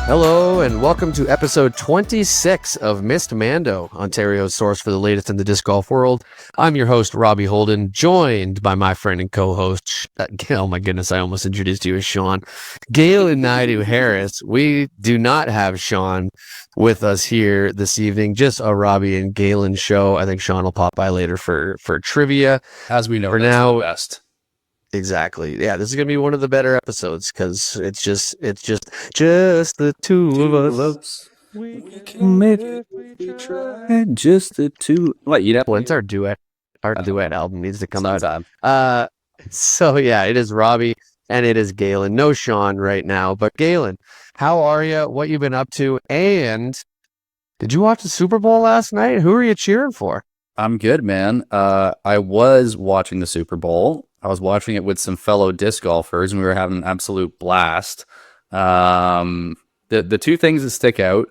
Hello and welcome to episode 26 of Missed Mando, Ontario's source for the latest in the disc golf world. I'm your host, Robbie Holden, joined by my friend and co-host, oh my goodness, I almost introduced you as Sean, Galen Naidu Harris. We do not have Sean with us here this evening, just a Robbie and Galen show. I think Sean will pop by later for trivia. As we know, for that's now, the best. Exactly. Yeah, this is gonna be one of the better episodes because it's just the two of us. We can make it. We try. Just the two. What you know? When's our duet? Our duet album needs to come Sometime. out. So yeah, it is Robbie and it is Galen. No Sean right now, but Galen, how are you? What you been up to? And did you watch the Super Bowl last night? Who are you cheering for? I'm good, man. I was watching the Super Bowl. I was watching it with some fellow disc golfers, and we were having an absolute blast. The two things that stick out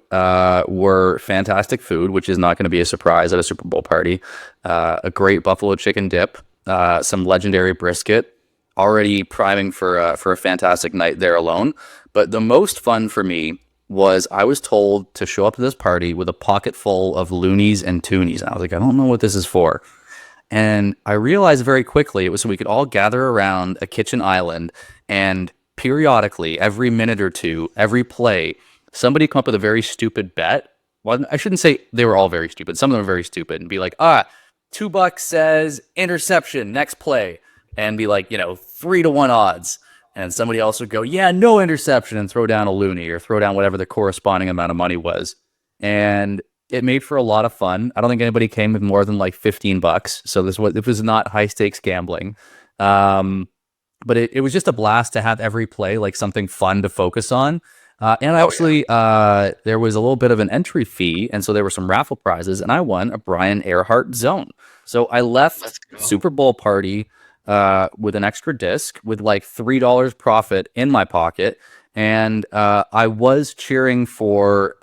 were fantastic food, which is not going to be a surprise at a Super Bowl party. A great buffalo chicken dip, some legendary brisket, already priming for a fantastic night there alone. But the most fun for me was I was told to show up to this party with a pocket full of loonies and toonies. And I was like, I don't know what this is for. And I realized very quickly it was so we could all gather around a kitchen island and periodically, every minute or two, every play, somebody come up with a very stupid bet. Well, I shouldn't say they were all very stupid. Some of them were very stupid and be like, $2 says interception, next play. And be like, 3-1 odds. And somebody else would go, yeah, no interception, and throw down a loony or throw down whatever the corresponding amount of money was. And it made for a lot of fun. I don't think anybody came with more than like $15. So it was not high stakes gambling. But it was just a blast to have every play like something fun to focus on. And actually, there was a little bit of an entry fee. And so there were some raffle prizes, and I won a Brian Earhart zone. So I left Super Bowl party with an extra disc with like $3 profit in my pocket. And I was cheering for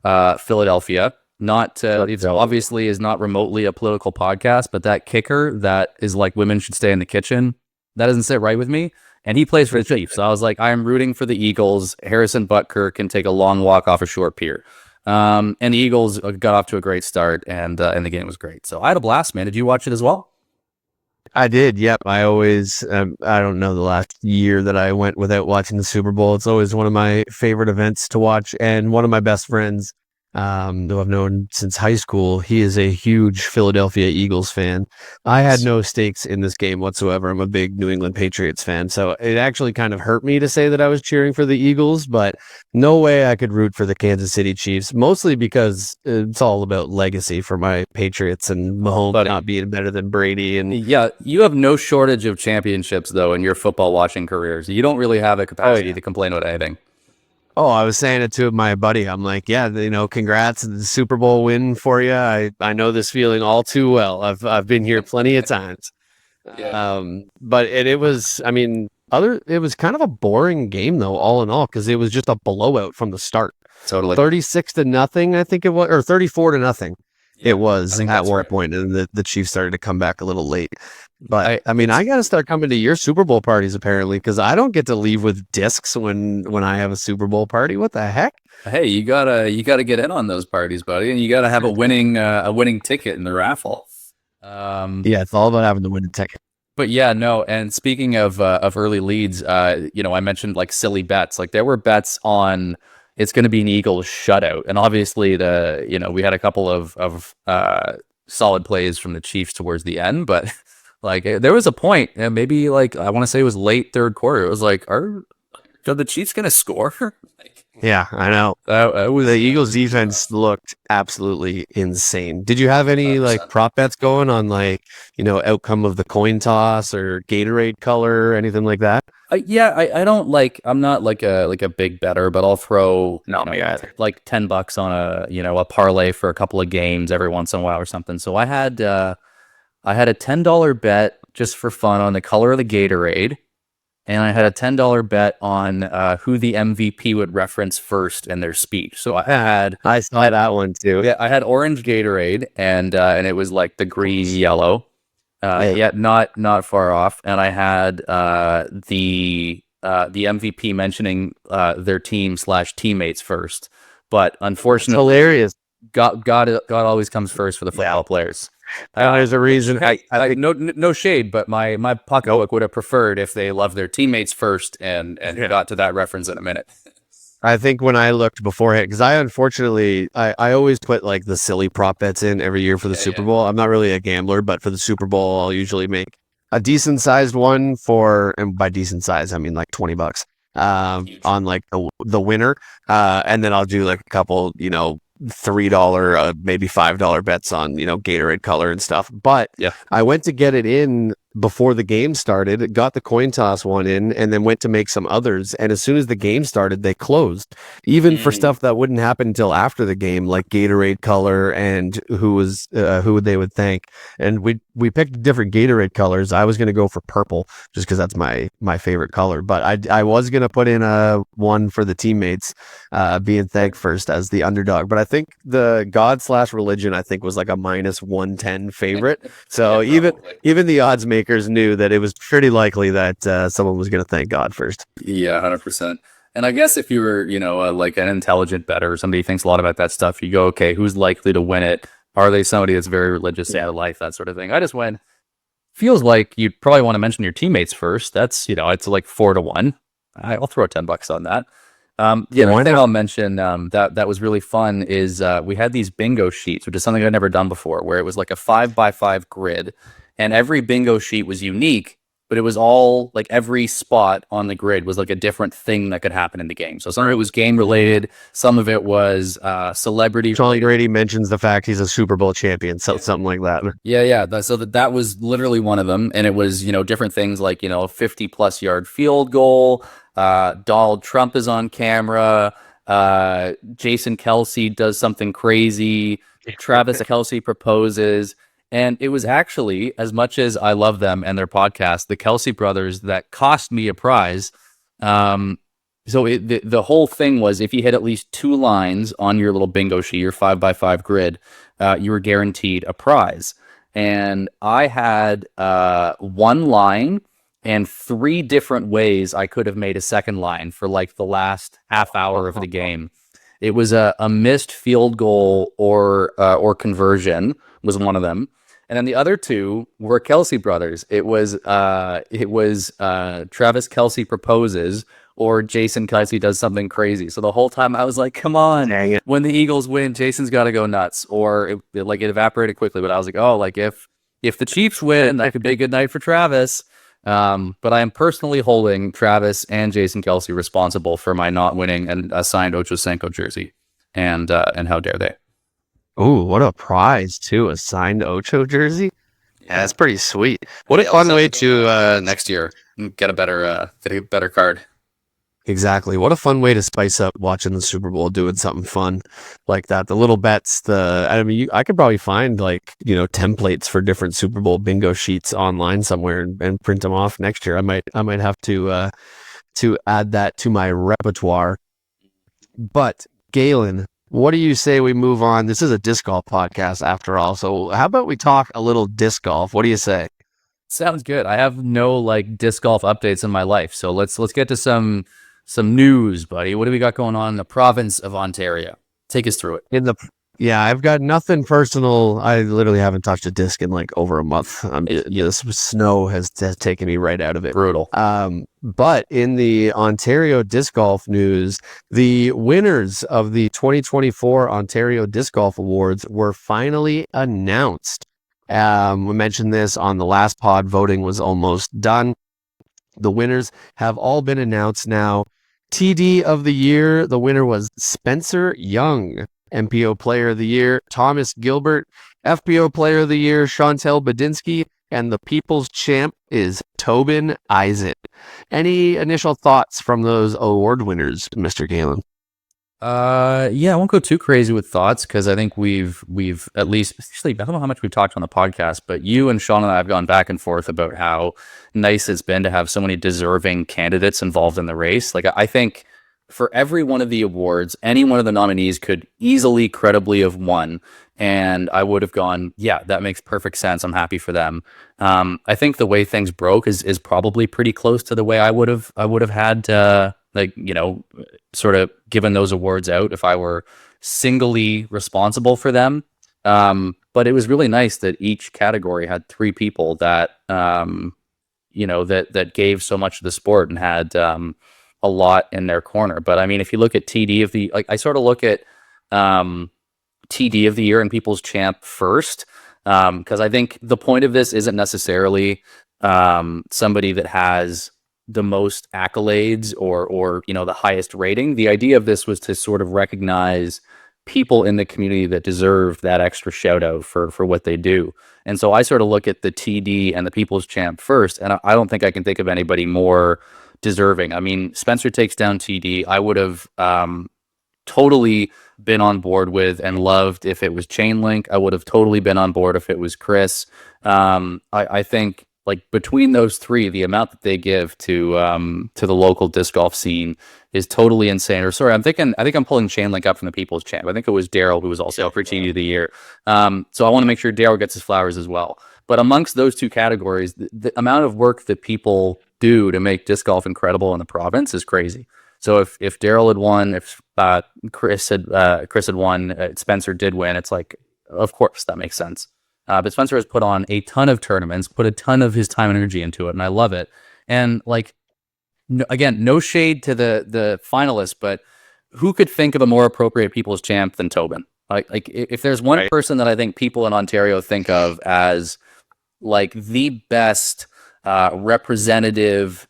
Philadelphia. It obviously is not remotely a political podcast, but that kicker that is like women should stay in the kitchen, that doesn't sit right with me. And he plays for the Chiefs. So I was like, I am rooting for the Eagles. Harrison Butker can take a long walk off a short pier. And the Eagles got off to a great start, and the game was great. So I had a blast, man. Did you watch it as well? I did. Yep. I always, I don't know the last year that I went without watching the Super Bowl. It's always one of my favorite events to watch. And one of my best friends, who I've known since high school, he is a huge Philadelphia Eagles fan. I had no stakes in this game whatsoever. I'm a big New England Patriots fan. So it actually kind of hurt me to say that I was cheering for the Eagles, but no way I could root for the Kansas City Chiefs, mostly because it's all about legacy for my Patriots and Mahomes not being better than Brady. And yeah, you have no shortage of championships, though, in your football watching careers. You don't really have a capacity to complain about anything. Oh, I was saying it to my buddy. I'm like, yeah, congrats on the Super Bowl win for you. I know this feeling all too well. I've been here plenty of times. Yeah. But it was, it was kind of a boring game though, all in all, because it was just a blowout from the start. Totally. 36-0, I think it was, or 34-0. Yeah, it was at one point, and the Chiefs started to come back a little late. But I got to start coming to your Super Bowl parties apparently, because I don't get to leave with discs when I have a Super Bowl party. What the heck? Hey, you gotta get in on those parties, buddy, and you gotta have a winning ticket in the raffle. Yeah, it's all about having the winning ticket. But yeah, no. And speaking of early leads, I mentioned like silly bets. Like there were bets on it's going to be an Eagles shutout, and obviously we had a couple of solid plays from the Chiefs towards the end, but like there was a point, and maybe like I want to say it was late third quarter. It was like, are the Chiefs going to score? Yeah, I know. The Eagles defense looked absolutely insane. Did you have any 100%. Like prop bets going on outcome of the coin toss or Gatorade color or anything like that? Yeah, I don't like. I'm not like a big better, but I'll throw like $10 on a parlay for a couple of games every once in a while or something. So I had a $10 bet just for fun on the color of the Gatorade. And I had a $10 bet on who the MVP would reference first in their speech. So I saw that one too. Yeah, I had orange Gatorade, and it was like the green yellow. Yeah, not far off. And I had the the MVP mentioning their team / teammates first, but It's unfortunately, hilarious. God always comes first for the football players. There's a reason. Hey, I think no shade, but my pocketbook would have preferred if they loved their teammates first and got to that reference in a minute. I think when I looked beforehand, because I unfortunately I always put like the silly prop bets in every year for the Super Bowl. I'm not really a gambler, but for the Super Bowl, I'll usually make a decent sized one for, and by decent size, I mean like $20 on like the winner, and then I'll do like a couple, $3, maybe $5 bets on Gatorade color and stuff. But Yeah. I went to get it in before the game started, got the coin toss one in, and then went to make some others. And as soon as the game started, they closed, even for stuff that wouldn't happen until after the game, like Gatorade color and who they would thank. And we picked different Gatorade colors. I was going to go for purple just because that's my favorite color. But I was going to put in a one for the teammates being thanked first as the underdog. But I think the God / religion, I think, was like a -110 favorite. So even the odds makers knew that it was pretty likely that someone was going to thank God first. Yeah, 100%. And I guess if you were, like an intelligent bettor or somebody who thinks a lot about that stuff, you go, okay, who's likely to win it? Are they somebody that's very religious in their life, that sort of thing? I just went, feels like you'd probably want to mention your teammates first. That's, it's like 4-1. I'll throw $10 on that. The other thing I'll mention that was really fun is we had these bingo sheets, which is something I'd never done before, where it was like a 5x5 grid, and every bingo sheet was unique, but it was all like every spot on the grid was like a different thing that could happen in the game. So some of it was game related, some of it was celebrity. Charlie Grady mentions the fact he's a Super Bowl champion, so something like that. Yeah. So that was literally one of them, and it was different things like 50+ yard field goal. Donald Trump is on camera. Jason Kelce does something crazy. Travis Kelce proposes. And it was actually, as much as I love them and their podcast, the Kelce brothers, that cost me a prize. So the whole thing was, if you hit at least 2 lines on your little bingo sheet, your 5x5 grid, you were guaranteed a prize. And I had 1 line and 3 different ways I could have made a second line for like the last half hour of the game. It was a missed field goal or conversion was one of them. And then the other 2 were Kelce brothers. It was Travis Kelce proposes or Jason Kelce does something crazy. So the whole time I was like, come on, when the Eagles win, Jason's got to go nuts. Or it evaporated quickly. But I was like, oh, like if the Chiefs win, that could be a good night for Travis. But I am personally holding Travis and Jason Kelce responsible for my not winning a signed Ocho Cinco jersey. And how dare they? Oh, what a prize too! A signed Ocho jersey. Yeah, that's pretty sweet. What a fun way to next year get a better card. Exactly. What a fun way to spice up watching the Super Bowl, doing something fun like that. The little bets. I could probably find like templates for different Super Bowl bingo sheets online somewhere and print them off next year. I might have to add that to my repertoire. But Galen, what do you say we move on? This is a disc golf podcast after all. So how about we talk a little disc golf? What do you say? Sounds good. I have no like disc golf updates in my life. So let's get to some news, buddy. What do we got going on in the province of Ontario? Take us through it. I've got nothing personal. I literally haven't touched a disc in like over a month. This snow has taken me right out of it. Brutal. But in the Ontario disc golf news, the winners of the 2024 Ontario Disc Golf Awards were finally announced. We mentioned this on the last pod. Voting was almost done. The winners have all been announced now. TD of the year, the winner was Spencer Young. MPO Player of the Year, Thomas Gilbert. FPO Player of the Year, Chantel Badinsky. And the People's Champ is Tobin Isaac. Any initial thoughts from those award winners, Mr. Galen? I won't go too crazy with thoughts because I think we've at least, actually, I don't know how much we've talked on the podcast, but you and Sean and I have gone back and forth about how nice it's been to have so many deserving candidates involved in the race. Like, I think for every one of the awards, any one of the nominees could easily, credibly have won. And I would have gone, yeah, that makes perfect sense. I'm happy for them. I think the way things broke is probably pretty close to the way I would have had like, sort of given those awards out if I were singly responsible for them. But it was really nice that each category had three people that that gave so much of the sport and had a lot in their corner. But I mean, if you look at TD of the, like, I sort of look at TD of the year and People's Champ first, because I think the point of this isn't necessarily somebody that has the most accolades or the highest rating. The idea of this was to sort of recognize people in the community that deserve that extra shout out for what they do. And so I sort of look at the TD and the People's Champ first, and I don't think I can think of anybody more deserving. I mean, Spencer takes down TD. I would have totally been on board with and loved if it was Chainlink. I would have totally been on board if it was Chris. I think, like, between those three, the amount that they give to the local disc golf scene is totally insane. Or sorry, I think I'm pulling Chainlink up from the People's Champ. I think it was Daryl who was also up for TD of the year. So I want to make sure Daryl gets his flowers as well. But amongst those two categories, the amount of work that people do to make disc golf incredible in the province is crazy. So if Daryl had won, if Chris had won, Spencer did win, it's like, of course, that makes sense. But Spencer has put on a ton of tournaments, put a ton of his time and energy into it, and I love it. And, like, again, no shade to the finalists, but who could think of a more appropriate People's Champ than Tobin? Like if there's one person that I think people in Ontario think of as, like, the best representative,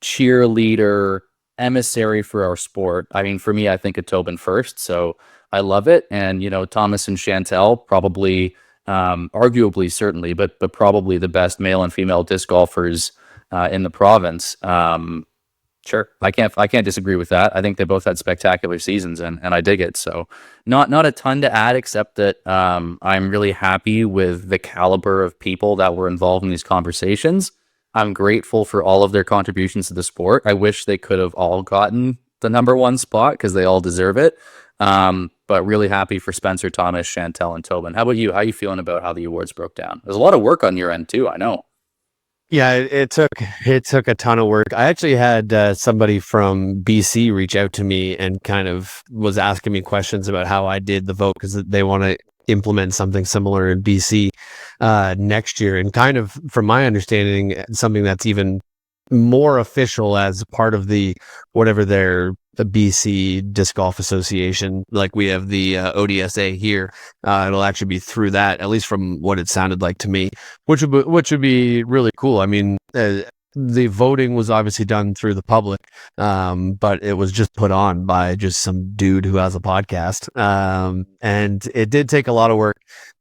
cheerleader, emissary for our sport, I mean, for me, I think of Tobin first. So I love it. And, Thomas and Chantel, probably, arguably, certainly, but probably the best male and female disc golfers in the province. Sure, I can't disagree with that. I think they both had spectacular seasons, and I dig it. So not a ton to add, except that I'm really happy with the caliber of people that were involved in these conversations. I'm grateful for all of their contributions to the sport. I wish they could have all gotten the number one spot because they all deserve it. But really happy for Spencer, Thomas, Chantel, and Tobin. How about you? How are you feeling about how the awards broke down? There's a lot of work on your end too, I know. Yeah, it took a ton of work. I actually had somebody from BC reach out to me and kind of was asking me questions about how I did the vote because they want to implement something similar in BC next year. And kind of, from my understanding, something that's even more official as part of the whatever their the BC Disc Golf Association, like we have the ODSA here. It'll actually be through that, at least from what it sounded like to me, which would be really cool. I mean, the voting was obviously done through the public, but it was just put on by just some dude who has a podcast, and it did take a lot of work.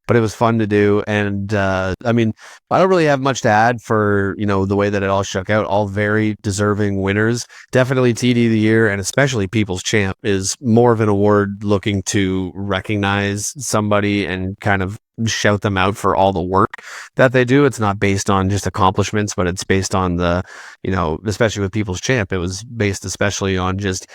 But it was fun to do. And I mean, I don't really have much to add for, the way that it all shook out. All very deserving winners. Definitely TD of the year, and especially People's Champ is more of an award looking to recognize somebody and kind of shout them out for all the work that they do. It's not based on just accomplishments, but it's based on the, especially with People's Champ, it was based especially on just,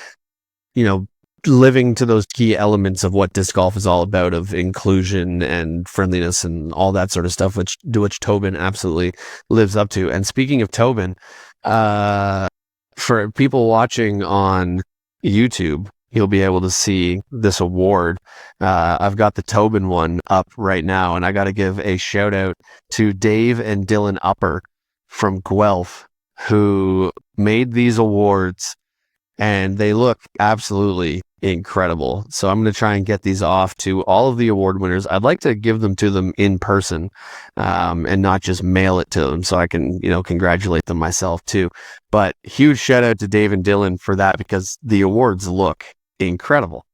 living to those key elements of what disc golf is all about, of inclusion and friendliness and all that sort of stuff, which Tobin absolutely lives up to. And speaking of Tobin, for people watching on YouTube, you'll be able to see this award. I've got the Tobin one up right now, and I got to give a shout out to Dave and Dylan Upper from Guelph, who made these awards, and they look absolutely incredible. So I'm going to try and get these off to all of the award winners. I'd like to give them to them in person, and not just mail it to them so I can, congratulate them myself too. But huge shout out to Dave and Dylan for that, because the awards look incredible.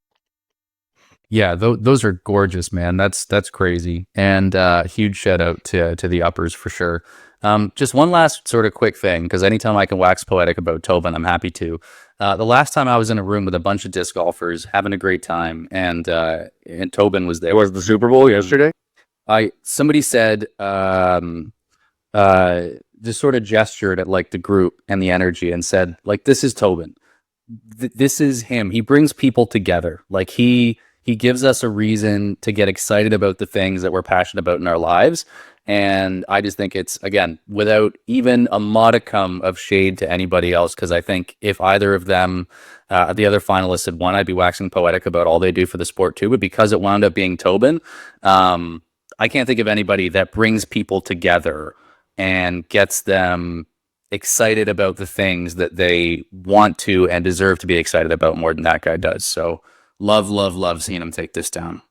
Yeah, those are gorgeous, man. That's crazy. And huge shout out to the Uppers for sure. Just one last sort of quick thing, because anytime I can wax poetic about Tobin, I'm happy to. The last time I was in a room with a bunch of disc golfers having a great time, and Tobin was there. It was the Super Bowl yesterday. Somebody said, just sort of gestured at, like, the group and the energy and said, like, this is Tobin. this is him. He brings people together. Like he gives us a reason to get excited about the things that we're passionate about in our lives. And I just think it's, again, without even a modicum of shade to anybody else, because I think if either of them, the other finalists had won, I'd be waxing poetic about all they do for the sport too. But because it wound up being Tobin, I can't think of anybody that brings people together and gets them excited about the things that they want to and deserve to be excited about more than that guy does. So love seeing him take this down.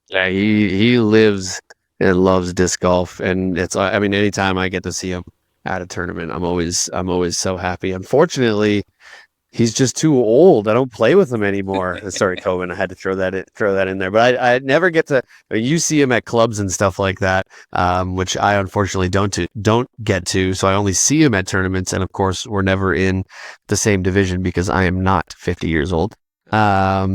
Yeah, he lives and loves disc golf, and it's, I mean, anytime I get to see him at a tournament, I'm always so happy. Unfortunately, he's just too old. I don't play with him anymore. Sorry, Tobin. I had to throw that in there. But I never get to. You see him at clubs and stuff like that, which I unfortunately don't get to. So I only see him at tournaments, and of course, we're never in the same division because I am not 50 years old. Are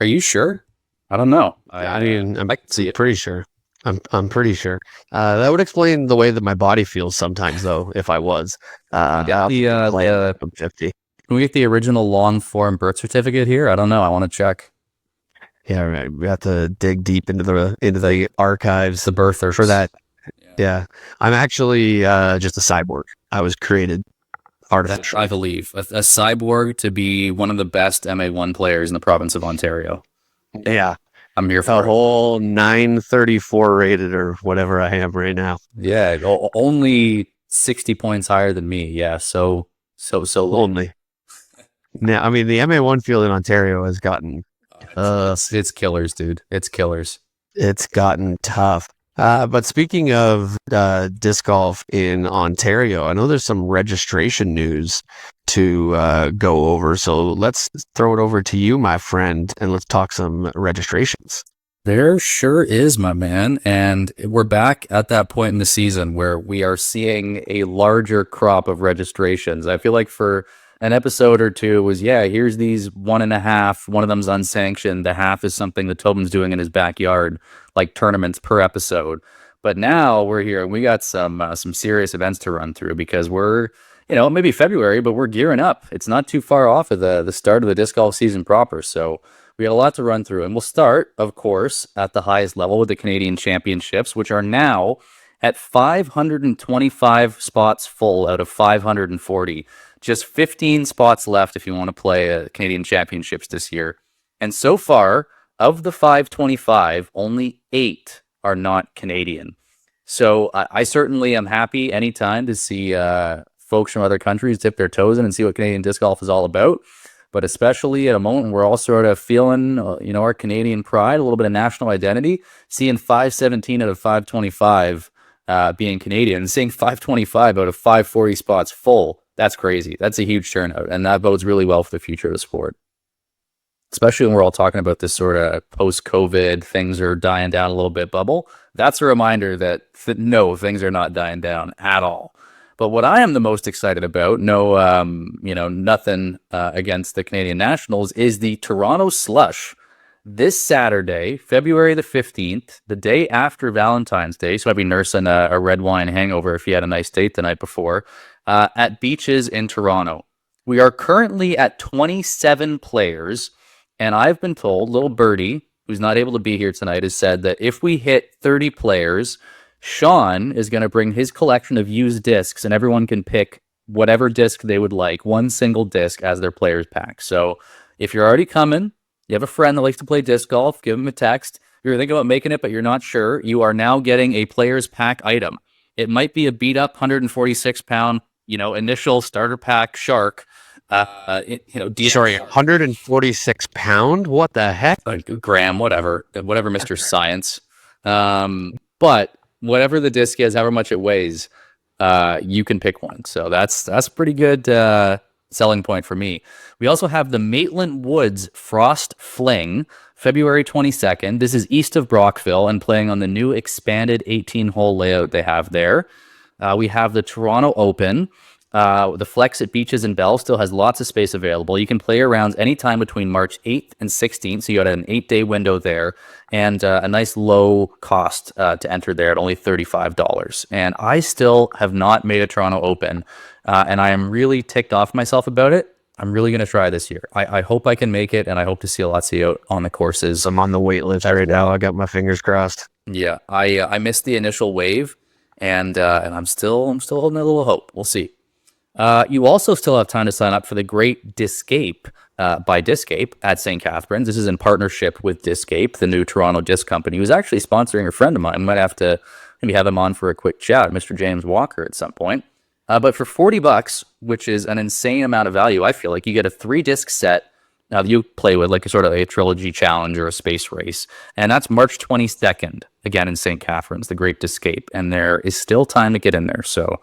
you sure? I don't know. I mean, I'm see it. pretty sure. I'm pretty sure. That would explain the way that my body feels sometimes, though. If I was, I'm 50. Can we get the original long form birth certificate here? I don't know. I want to check. Yeah, right. We have to dig deep into the archives, The birthers for that. Yeah, I'm actually just a cyborg. I was created artificially. I believe a cyborg to be one of the best MA1 players in the province of Ontario. Yeah, I'm here a for it. whole 934 rated or whatever I am right now. Yeah, only 60 points higher than me. Yeah, so Only. Now, I mean, the MA1 field in Ontario has gotten it's killers, dude. It's killers. it's gotten tough. But speaking of disc golf in Ontario, I know there's some registration news to go over. So let's throw it over to you, my friend, and let's talk some registrations. There sure is, my man. And we're back at that point in the season where we are seeing a larger crop of registrations. I feel like for an episode or two was, here's these 1.5, one of them's unsanctioned. The half is something that Tobin's doing in his backyard, like tournaments per episode. But now we're here and we got some serious events to run through because we're, maybe February, but we're gearing up. It's not too far off of the start of the disc golf season proper. So we got a lot to run through. And we'll start, of course, at the highest level with the Canadian Championships, which are now at 525 spots full out of 540. Just 15 spots left if you want to play Canadian Championships this year. And so far, of the 525, only 8 are not Canadian. So I certainly am happy anytime to see folks from other countries dip their toes in and see what Canadian disc golf is all about. But especially at a moment when we're all sort of feeling, our Canadian pride, a little bit of national identity, seeing 517 out of 525 being Canadian, and seeing 525 out of 540 spots full, that's crazy. That's a huge turnout, and that bodes really well for the future of the sport. Especially when we're all talking about this sort of post-COVID, things are dying down a little bit bubble. That's a reminder that no, things are not dying down at all. But what I am the most excited about, nothing against the Canadian Nationals, is the Toronto Slush. This Saturday, February the 15th, the day after Valentine's Day, so I'd be nursing a red wine hangover if you had a nice date the night before, at Beaches in Toronto. We are currently at 27 players, and I've been told, little birdie, who's not able to be here tonight, has said that if we hit 30 players, Sean is going to bring his collection of used discs, and everyone can pick whatever disc they would like, one single disc as their players pack. So if you're already coming, you have a friend that likes to play disc golf, give him a text. If you're thinking about making it, but you're not sure, you are now getting a players pack item. It might be a beat up 146 pound, initial starter pack shark. Sorry, 146 pound? What the heck? Gram, whatever, Mr. Science. But whatever the disc is, however much it weighs, you can pick one. So that's a pretty good selling point for me. We also have the Maitland Woods Frost Fling, February 22nd. This is east of Brockville and playing on the new expanded 18-hole layout they have there. We have the Toronto Open. The Flex at Beaches and Bell still has lots of space available. You can play your rounds anytime between March 8th and 16th, so you got an 8-day window there, and a nice low cost to enter there at only $35. And I still have not made a Toronto Open, and I am really ticked off myself about it. I'm really going to try this year. I hope I can make it, and I hope to see Alessio on the courses. I'm on the wait list right now. I got my fingers crossed. Yeah, I missed the initial wave, and I'm still holding a little hope. We'll see. You also still have time to sign up for the Great Discape by Discape at St. Catharines. This is in partnership with Discape, the new Toronto disc company, who's actually sponsoring a friend of mine. Might have to maybe have him on for a quick chat, Mr. James Walker, at some point. But for $40, which is an insane amount of value, I feel like you get a 3-disc set that you play with, like a sort of a trilogy challenge or a space race. And that's March 22nd, again in St. Catharines, the Great Discape. And there is still time to get in there. So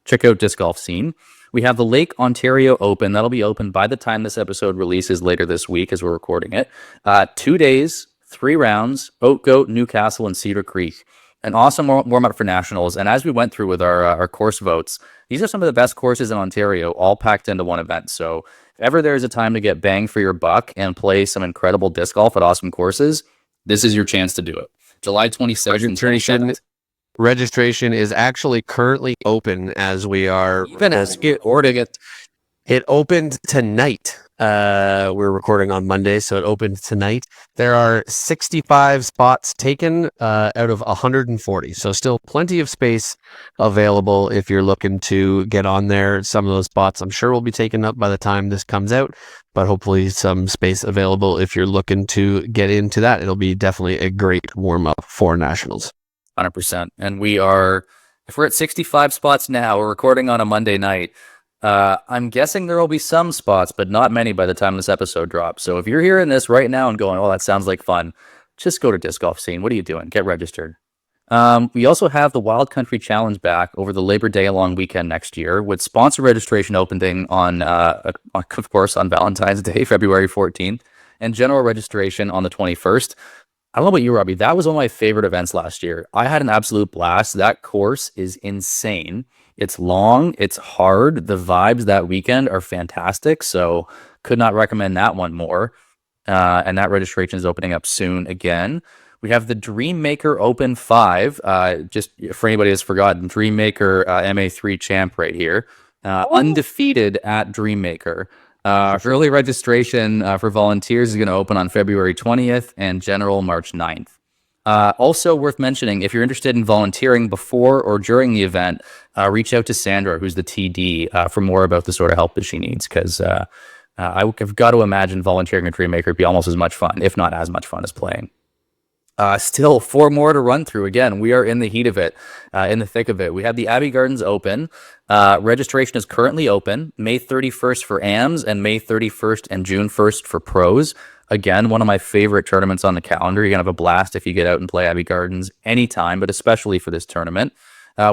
check out Disc Golf Scene. We have the Lake Ontario Open. That'll be open by the time this episode releases later this week as we're recording it. 2 days, 3 rounds, Oat Goat, Newcastle, and Cedar Creek. An awesome warm-up for Nationals. And as we went through with our course votes, these are some of the best courses in Ontario, all packed into one event. So if ever there's a time to get bang for your buck and play some incredible disc golf at awesome courses, this is your chance to do it. July 26th and 27th. Registration is actually currently open as we are Even as you're recording it. It opened tonight. We're recording on Monday, so it opened tonight. There are 65 spots taken out of 140. So still plenty of space available if you're looking to get on there. Some of those spots I'm sure will be taken up by the time this comes out, but hopefully some space available if you're looking to get into that. It'll be definitely a great warm-up for Nationals. 100%. And if we're at 65 spots now, we're recording on a Monday night. I'm guessing there will be some spots, but not many by the time this episode drops. So if you're hearing this right now and going, oh, that sounds like fun, just go to Disc Golf Scene. What are you doing? Get registered. We also have the Wild Country Challenge back over the Labor Day long weekend next year, with sponsor registration opening on, of course, on Valentine's Day, February 14th, and general registration on the 21st. I don't know about you, Robbie. That was one of my favorite events last year. I had an absolute blast. That course is insane. It's long. It's hard. The vibes that weekend are fantastic. So could not recommend that one more. And that registration is opening up soon again. We have the Dreammaker Open 5. Just for anybody who's forgotten, Dreammaker MA3 champ right here. Undefeated at Dreammaker. Early registration for volunteers is going to open on February 20th and general March 9th. Also worth mentioning, if you're interested in volunteering before or during the event, reach out to Sandra, who's the TD, for more about the sort of help that she needs, because I've got to imagine volunteering at Dreammaker would be almost as much fun, if not as much fun as playing. Still 4 more to run through. Again, we are in the heat of it, in the thick of it. We have the Abbey Gardens Open. Registration is currently open, May 31st for AMs and May 31st and June 1st for pros. Again, one of my favorite tournaments on the calendar. You're going to have a blast if you get out and play Abbey Gardens anytime, but especially for this tournament.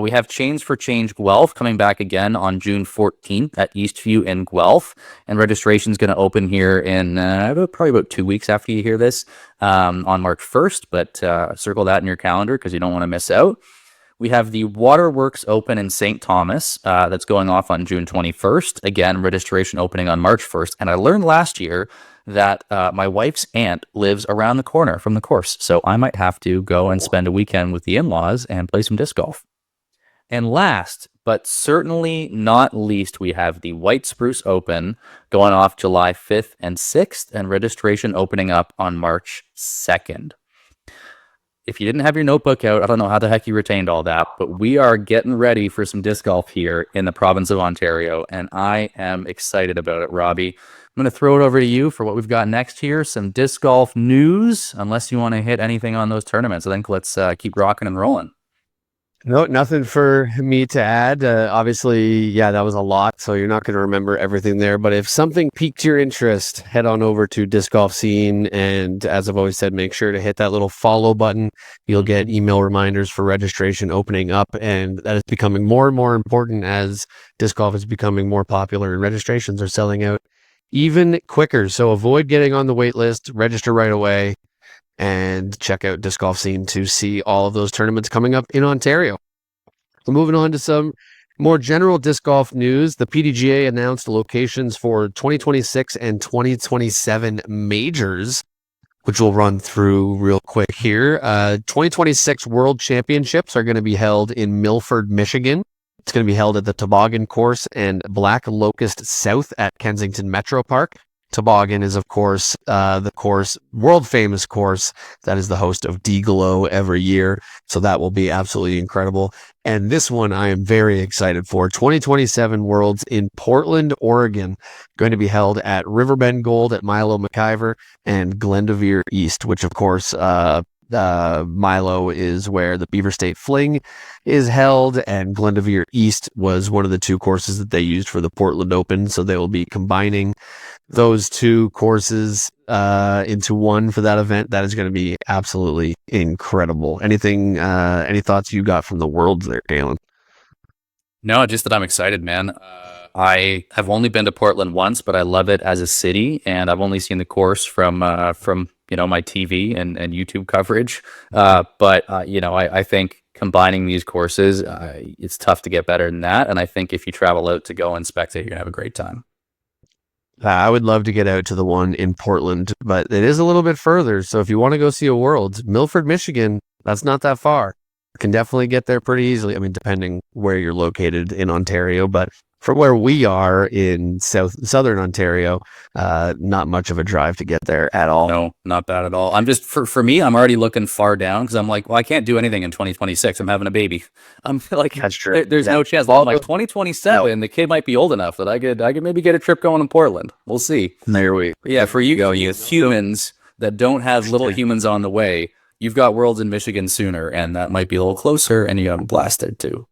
We have Chains for Change Guelph coming back again on June 14th at Eastview in Guelph. And registration is going to open here in probably about 2 weeks after you hear this, on March 1st. But circle that in your calendar because you don't want to miss out. We have the Waterworks Open in St. Thomas that's going off on June 21st. Again, registration opening on March 1st. And I learned last year that my wife's aunt lives around the corner from the course. So I might have to go and spend a weekend with the in-laws and play some disc golf. And last, but certainly not least, we have the White Spruce Open going off July 5th and 6th, and registration opening up on March 2nd. If you didn't have your notebook out, I don't know how the heck you retained all that, but we are getting ready for some disc golf here in the province of Ontario, and I am excited about it, Robbie. I'm going to throw it over to you for what we've got next here, some disc golf news, unless you want to hit anything on those tournaments. I think let's keep rocking and rolling. No, nothing for me to add. Obviously, yeah, that was a lot, so you're not going to remember everything there. But if something piqued your interest, head on over to Disc Golf Scene. And as I've always said, make sure to hit that little follow button. You'll get email reminders for registration opening up. And that is becoming more and more important as disc golf is becoming more popular and registrations are selling out even quicker. So avoid getting on the wait list, register right away, and check out Disc Golf Scene to see all of those tournaments coming up in Ontario. We're moving on to some more general disc golf news. The PDGA announced locations for 2026 and 2027 majors, which we'll run through real quick here. 2026 World Championships are going to be held in Milford, Michigan. It's going to be held at the Toboggan Course and Black Locust South at Kensington Metro Park. Toboggan is, of course, the course, world famous course that is the host of D-Glow every year. So that will be absolutely incredible. And this one I am very excited for. 2027 Worlds in Portland, Oregon, going to be held at Riverbend Gold at Milo McIver and Glendoveer East, which, of course, Milo is where the Beaver State Fling is held, and Glendoveer East was one of the two courses that they used for the Portland Open. So they will be combining those two courses into one for that event. That is going to be absolutely incredible. Anything, any thoughts you got from the Worlds there, Galen? No, just that I'm excited, man. I have only been to Portland once, but I love it as a city, and I've only seen the course from my TV and YouTube coverage. I think combining these courses, it's tough to get better than that. And I think if you travel out to go inspect it, you're gonna have a great time. I would love to get out to the one in Portland, but it is a little bit further. So if you want to go see a Worlds, Milford, Michigan, that's not that far. Can definitely get there pretty easily. I mean, depending where you're located in Ontario, but from where we are in southern Ontario, not much of a drive to get there at all. No, not bad at all. I'm just for me, I'm already looking far down because I'm like, well, I can't do anything in 2026. I'm having a baby. I'm like, That's true. There's no chance. I'm like 2027. The kid might be old enough that I could maybe get a trip going in Portland. We'll see. There we Yeah, for you humans that don't have little humans on the way, you've got Worlds in Michigan sooner, and that might be a little closer, and you have blasted too.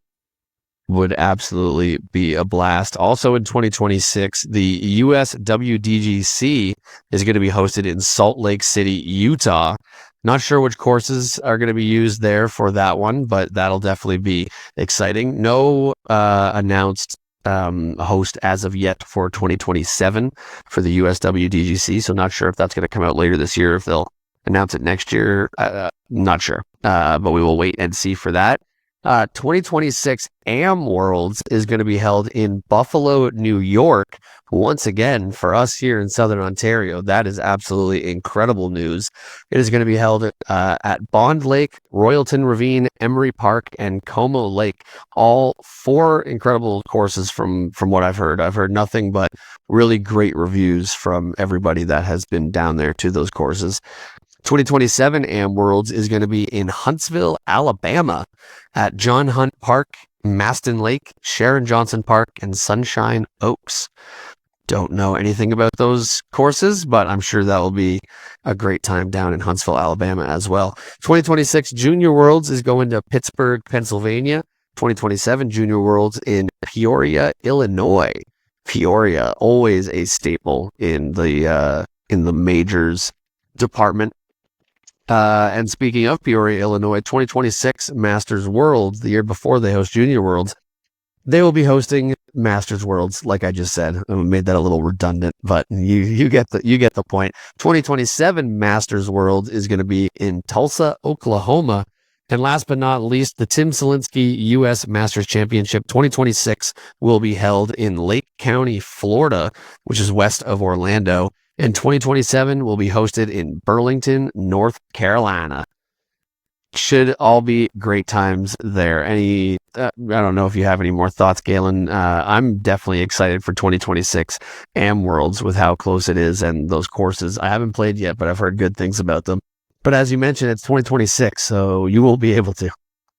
Would absolutely be a blast. Also in 2026, the US WDGC is going to be hosted in Salt Lake City, Utah. Not sure which courses are going to be used there for that one, but that'll definitely be exciting. No announced host as of yet for 2027 for the US WDGC, so not sure if that's going to come out later this year, if they'll announce it next year. Not sure, but we will wait and see for that. 2026 AM Worlds is going to be held in Buffalo, New York. Once again, for us here in Southern Ontario, that is absolutely incredible news. It is going to be held at Bond Lake, Royalton Ravine, Emery Park, and Como Lake. All four incredible courses from what I've heard. I've heard nothing but really great reviews from everybody that has been down there to those courses. 2027 AM Worlds is going to be in Huntsville, Alabama at John Hunt Park, Maston Lake, Sharon Johnson Park, and Sunshine Oaks. Don't know anything about those courses, but I'm sure that will be a great time down in Huntsville, Alabama as well. 2026 Junior Worlds is going to Pittsburgh, Pennsylvania. 2027 Junior Worlds in Peoria, Illinois. Peoria, always a staple in the majors department. And speaking of Peoria, Illinois, 2026 Masters Worlds, the year before they host Junior Worlds, they will be hosting Masters Worlds, like I just said. I made that a little redundant, but you get the point. 2027 Masters Worlds is going to be in Tulsa, Oklahoma. And last but not least, the Tim Selinsky U.S. Masters Championship 2026 will be held in Lake County, Florida, which is west of Orlando. And 2027 will be hosted in Burlington, North Carolina. Should all be great times there. I don't know if you have any more thoughts, Galen. I'm definitely excited for 2026 AM Worlds with how close it is and those courses. I haven't played yet, but I've heard good things about them. But as you mentioned, it's 2026, so you will be able to.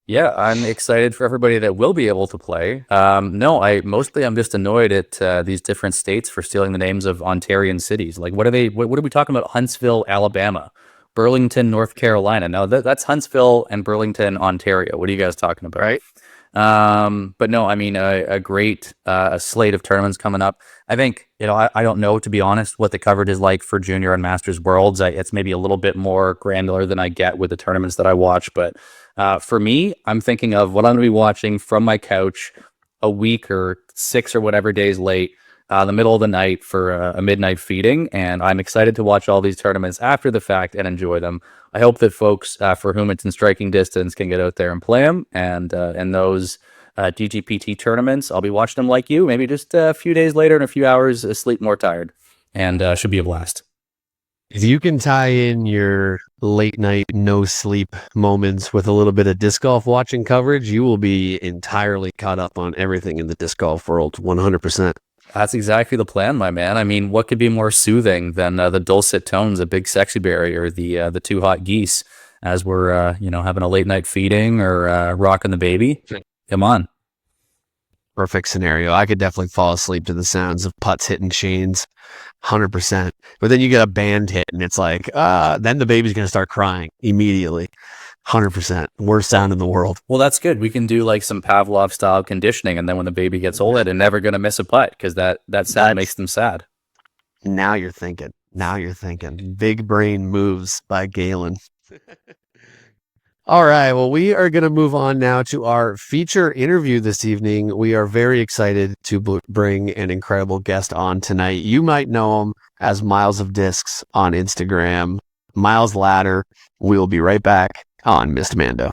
Yeah, I'm excited for everybody that will be able to play. I'm just annoyed at these different states for stealing the names of Ontarian cities. Like, what are we talking about? Huntsville, Alabama, Burlington, North Carolina. No, that's Huntsville and Burlington, Ontario. What are you guys talking about? Right. But no, I mean, a great slate of tournaments coming up. I think, I don't know, to be honest, what the coverage is like for Junior and Masters Worlds. It's maybe a little bit more granular than I get with the tournaments that I watch. But for me, I'm thinking of what I'm going to be watching from my couch a week or 6 or whatever days late, the middle of the night for a midnight feeding. And I'm excited to watch all these tournaments after the fact and enjoy them. I hope that folks for whom it's in striking distance can get out there and play them. And those DGPT tournaments, I'll be watching them like you, maybe just a few days later in a few hours, asleep more tired. And should be a blast. If you can tie in your late night no sleep moments with a little bit of disc golf watching coverage, you will be entirely caught up on everything in the disc golf world 100%. That's exactly the plan, my man. I mean, what could be more soothing than the dulcet tones of Big Sexy Berry or the Two Hot Geese as we're having a late night feeding or rocking the baby? Come on. Perfect scenario. I could definitely fall asleep to the sounds of putts hitting chains 100%. But then you get a band hit and it's like, then the baby's going to start crying immediately. 100%. Worst sound in the world. Well, that's good. We can do like some Pavlov style conditioning, and then when the baby gets older, they're never going to miss a putt because that sound makes them sad. Now you're thinking. Big brain moves by Galen. All right. Well, we are going to move on now to our feature interview this evening. We are very excited to bring an incredible guest on tonight. You might know him as Myles of Discs on Instagram. Myles Latter. We will be right back on Missed Mando.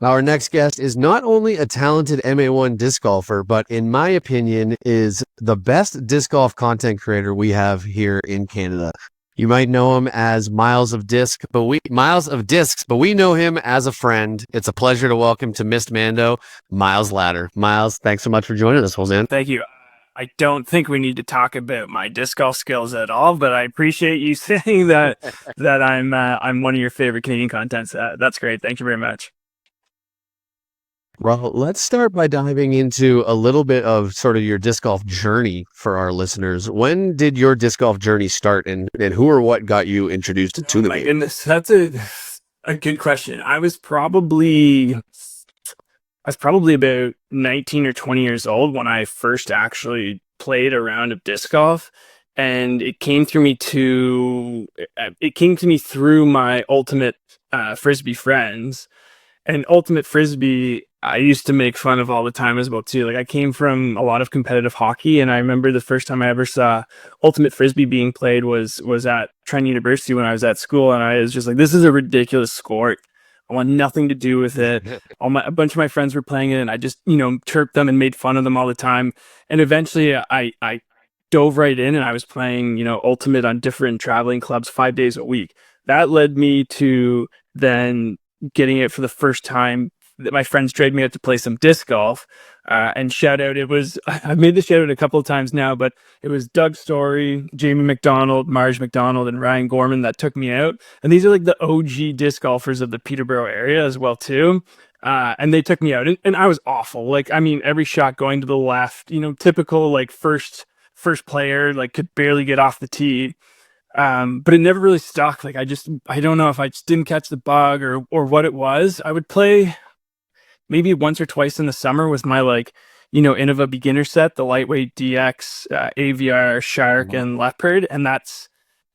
Our next guest is not only a talented MA1 disc golfer, but in my opinion is the best disc golf content creator we have here in Canada. You might know him as Myles of Discs, but we know him as a friend. It's a pleasure to welcome to Missed Mando, Myles Latter. Myles, thanks so much for joining us, old man. Thank you. I don't think we need to talk about my disc golf skills at all, but I appreciate you saying that I'm one of your favorite Canadian contents. That's great. Thank you very much. Well, let's start by diving into a little bit of sort of your disc golf journey for our listeners. When did your disc golf journey start, and who or what got you introduced to the game? Goodness, that's a good question. I was probably about 19 or 20 years old when I first actually played a round of disc golf, and it came to me through my Ultimate Frisbee friends. And Ultimate Frisbee, I used to make fun of all the time as well too. Like, I came from a lot of competitive hockey, and I remember the first time I ever saw Ultimate Frisbee being played was at Trent University when I was at school, and I was just like, this is a ridiculous sport. I want nothing to do with it. A bunch of my friends were playing it, and I just, chirped them and made fun of them all the time. And eventually I dove right in, and I was playing, Ultimate on different traveling clubs 5 days a week. That led me to then getting it for the first time that my friends dragged me out to play some disc golf, and shout out, I've made this shout out a couple of times now, but it was Doug Story, Jamie McDonald, Marge McDonald, and Ryan Gorman that took me out. And these are like the OG disc golfers of the Peterborough area as well too. And they took me out, and I was awful. Like, I mean, every shot going to the left, typical like first player, like could barely get off the tee. But it never really stuck. Like, I don't know if I just didn't catch the bug or what it was. I would play maybe once or twice in the summer with my Innova beginner set, the lightweight DX, AVR, Shark, and Leopard. And that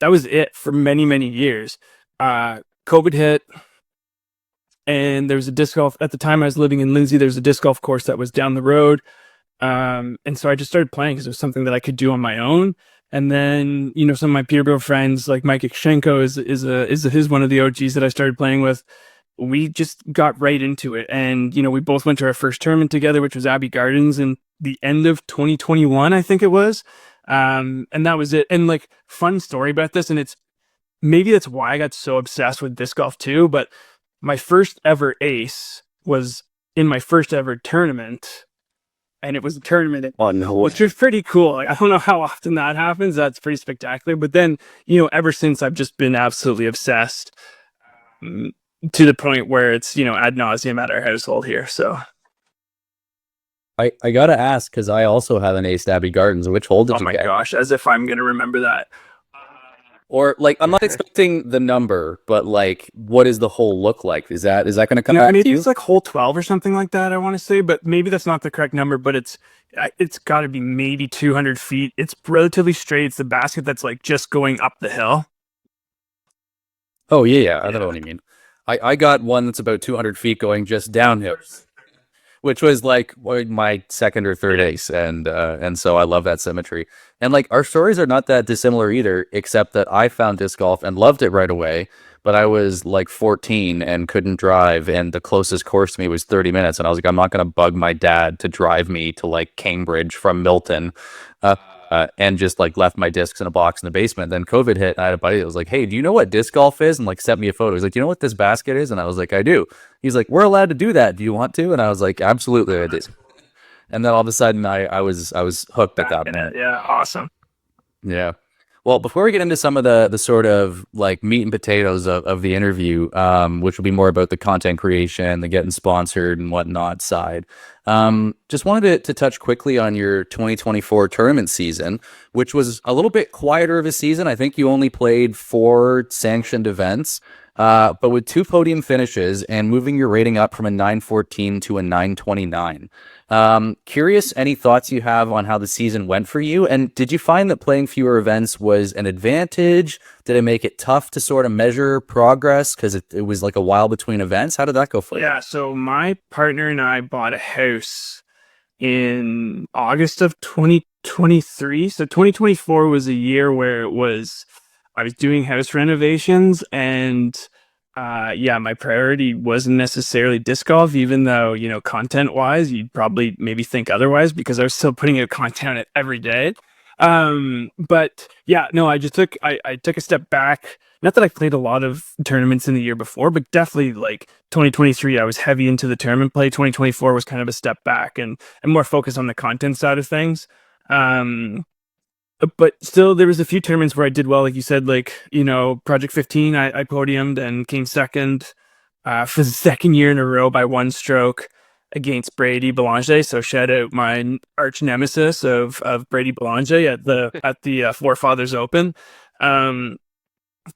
was it for many, many years. COVID hit, and there was a disc golf at the time I was living in Lindsay. There's a disc golf course that was down the road. And so I just started playing because it was something that I could do on my own. And then, some of my Peterborough friends like Mike Ikshenko is one of the OGs that I started playing with. We just got right into it. And, we both went to our first tournament together, which was Abbey Gardens in the end of 2021, I think it was. And that was it. And like, fun story about this. And maybe that's why I got so obsessed with disc golf too. But my first ever ace was in my first ever tournament. And it was a tournament, which was pretty cool. Like, I don't know how often that happens. That's pretty spectacular. But then, ever since, I've just been absolutely obsessed, to the point where it's, ad nauseum at our household here. So I gotta ask, because I also have an ace at Abbey Gardens. Which hole did you get? Oh my gosh, as if I'm gonna remember that. Or like, I'm not expecting the number, but like, what does the hole look like? Is that going to come back to you? It's like hole 12 or something like that, I want to say, but maybe that's not the correct number. But it's got to be maybe 200 feet. It's relatively straight. It's the basket that's like just going up the hill. Oh yeah. I don't know what you mean. I got one that's about 200 feet going just downhill, which was like my second or third ace, and so I love that symmetry. And like, our stories are not that dissimilar either, except that I found disc golf and loved it right away, but I was like 14 and couldn't drive, and the closest course to me was 30 minutes, and I was like, I'm not going to bug my dad to drive me to like Cambridge from Milton. and just like left my discs in a box in the basement. Then COVID hit, and I had a buddy that was like, "Hey, do you know what disc golf is?" And like sent me a photo. He's like, "Do you know what this basket is?" And I was like, "I do." He's like, "We're allowed to do that. Do you want to?" And I was like, "Absolutely, I do." And then all of a sudden, I was hooked at that point. Yeah, awesome. Yeah. Well, before we get into some of the sort of like meat and potatoes of the interview, which will be more about the content creation, the getting sponsored and whatnot side, just wanted to touch quickly on your 2024 tournament season, which was a little bit quieter of a season. I think you only played 4 sanctioned events, but with 2 podium finishes and moving your rating up from a 914 to a 929. Curious, any thoughts you have on how the season went for you? And did you find that playing fewer events was an advantage? Did it make it tough to sort of measure progress because it was like a while between events? How did that go for you? Yeah, so my partner and I bought a house in August of 2023. So 2024 was a year where I was doing house renovations, and my priority wasn't necessarily disc golf, even though, content wise, you'd probably maybe think otherwise because I was still putting out content every day. But yeah, no, I took a step back. Not that I played a lot of tournaments in the year before, but definitely like 2023, I was heavy into the tournament play. 2024 was kind of a step back and more focused on the content side of things. But still, there was a few tournaments where I did well, like you said, like, Project 15, I podiumed and came second for the second year in a row by 1 stroke against Brady Belanger. So shout out my arch nemesis of Brady Belanger at the Forefathers Open.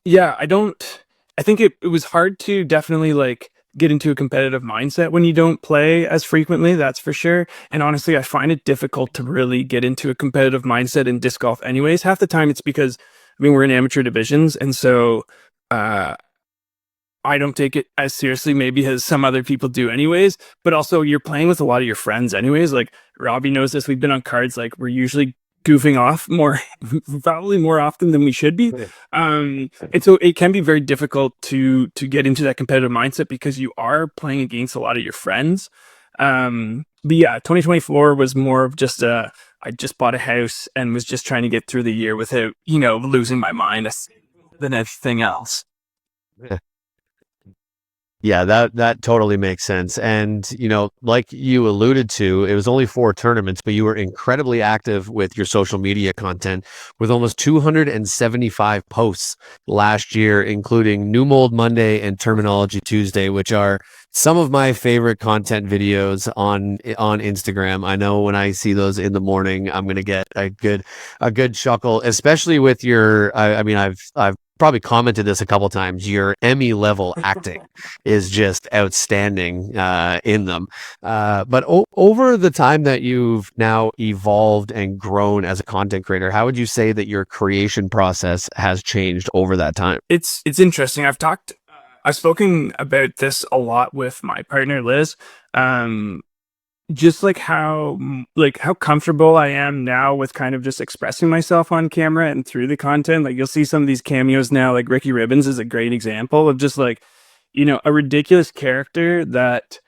Yeah, I think it was hard to definitely like get into a competitive mindset when you don't play as frequently, that's for sure. And honestly, I find it difficult to really get into a competitive mindset in disc golf anyways. Half the time it's because, we're in amateur divisions. And so, I don't take it as seriously maybe as some other people do anyways, but also you're playing with a lot of your friends anyways. Like Robbie knows this. We've been on cards, like we're usually goofing off more, probably more often than we should be. And so it can be very difficult to get into that competitive mindset because you are playing against a lot of your friends. But yeah, 2024 was more of just I just bought a house and was just trying to get through the year without, losing my mind than anything else. Yeah, that totally makes sense. And, like you alluded to, it was only 4 tournaments, but you were incredibly active with your social media content with almost 275 posts last year, including New Mold Monday and Terminology Tuesday, which are some of my favorite content videos on Instagram. I know when I see those in the morning, I'm going to get a good chuckle, especially with your, I've probably commented this a couple times. Your Emmy level acting is just outstanding in them. But over the time that you've now evolved and grown as a content creator, how would you say that your creation process has changed over that time? It's interesting. I've spoken about this a lot with my partner Liz. Just like how comfortable I am now with kind of just expressing myself on camera and through the content. Like you'll see some of these cameos now, like Ricky Ribbons is a great example of just like, a ridiculous character that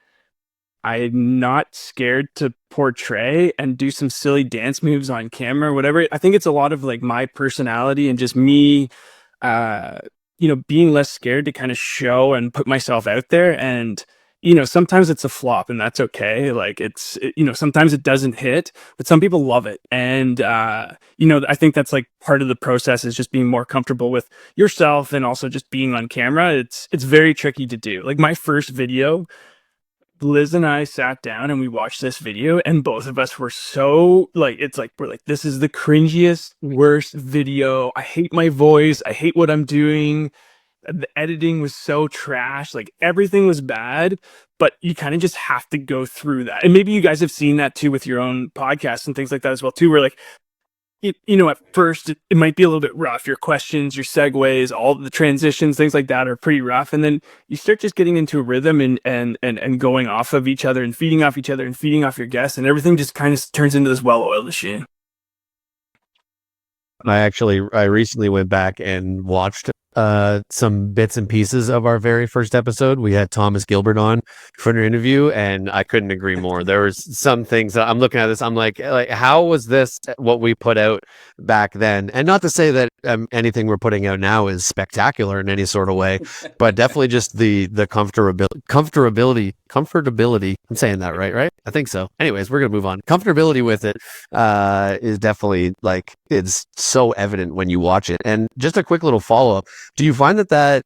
I'm not scared to portray and do some silly dance moves on camera, whatever. I think it's a lot of like my personality and just me, being less scared to kind of show and put myself out there. And sometimes it's a flop and that's okay. Like sometimes it doesn't hit, but some people love it. And, I think that's like part of the process is just being more comfortable with yourself and also just being on camera. It's very tricky to do. Like my first video, Liz and I sat down and we watched this video and both of us were so like, we're like, this is the cringiest, worst video. I hate my voice. I hate what I'm doing. The editing was so trash, like everything was bad, but you kind of just have to go through that. And maybe you guys have seen that too with your own podcasts and things like that as well too, where like, at first it might be a little bit rough. Your questions, your segues, all the transitions, things like that are pretty rough. And then you start just getting into a rhythm and going off of each other and feeding off each other and feeding off your guests, and everything just kind of turns into this well-oiled machine. I recently went back and watched some bits and pieces of our very first episode. We had Thomas Gilbert on for an interview, and I couldn't agree more. There was some things that I'm looking at this, I'm like how was this what we put out back then? And not to say that anything we're putting out now is spectacular in any sort of way, but definitely just the comfortability. I'm saying that right? I think so. Anyways, we're gonna move on. Comfortability with it is definitely like it's so evident when you watch it. And just a quick little follow up: do you find that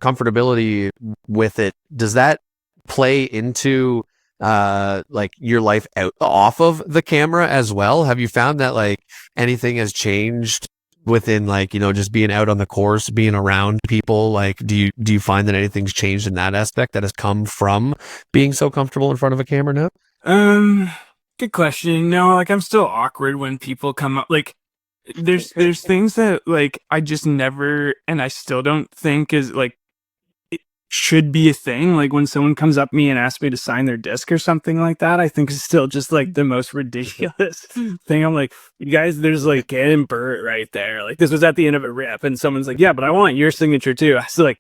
comfortability with it, does that play into like your life off of the camera as well? Have you found that like anything has changed within like, you know, just being out on the course, being around people? Like do you find that anything's changed in that aspect that has come from being so comfortable in front of a camera now? Good question. No, like I'm still awkward when people come up. Like there's things that like I just never, and I still don't think is like it should be a thing. Like when someone comes up to me and asks me to sign their disc or something like that, I think is still just like the most ridiculous thing. I'm like, you guys, there's like Gannon Burt right there. Like this was at the end of a rip, and someone's like, yeah, but I want your signature too. I was like,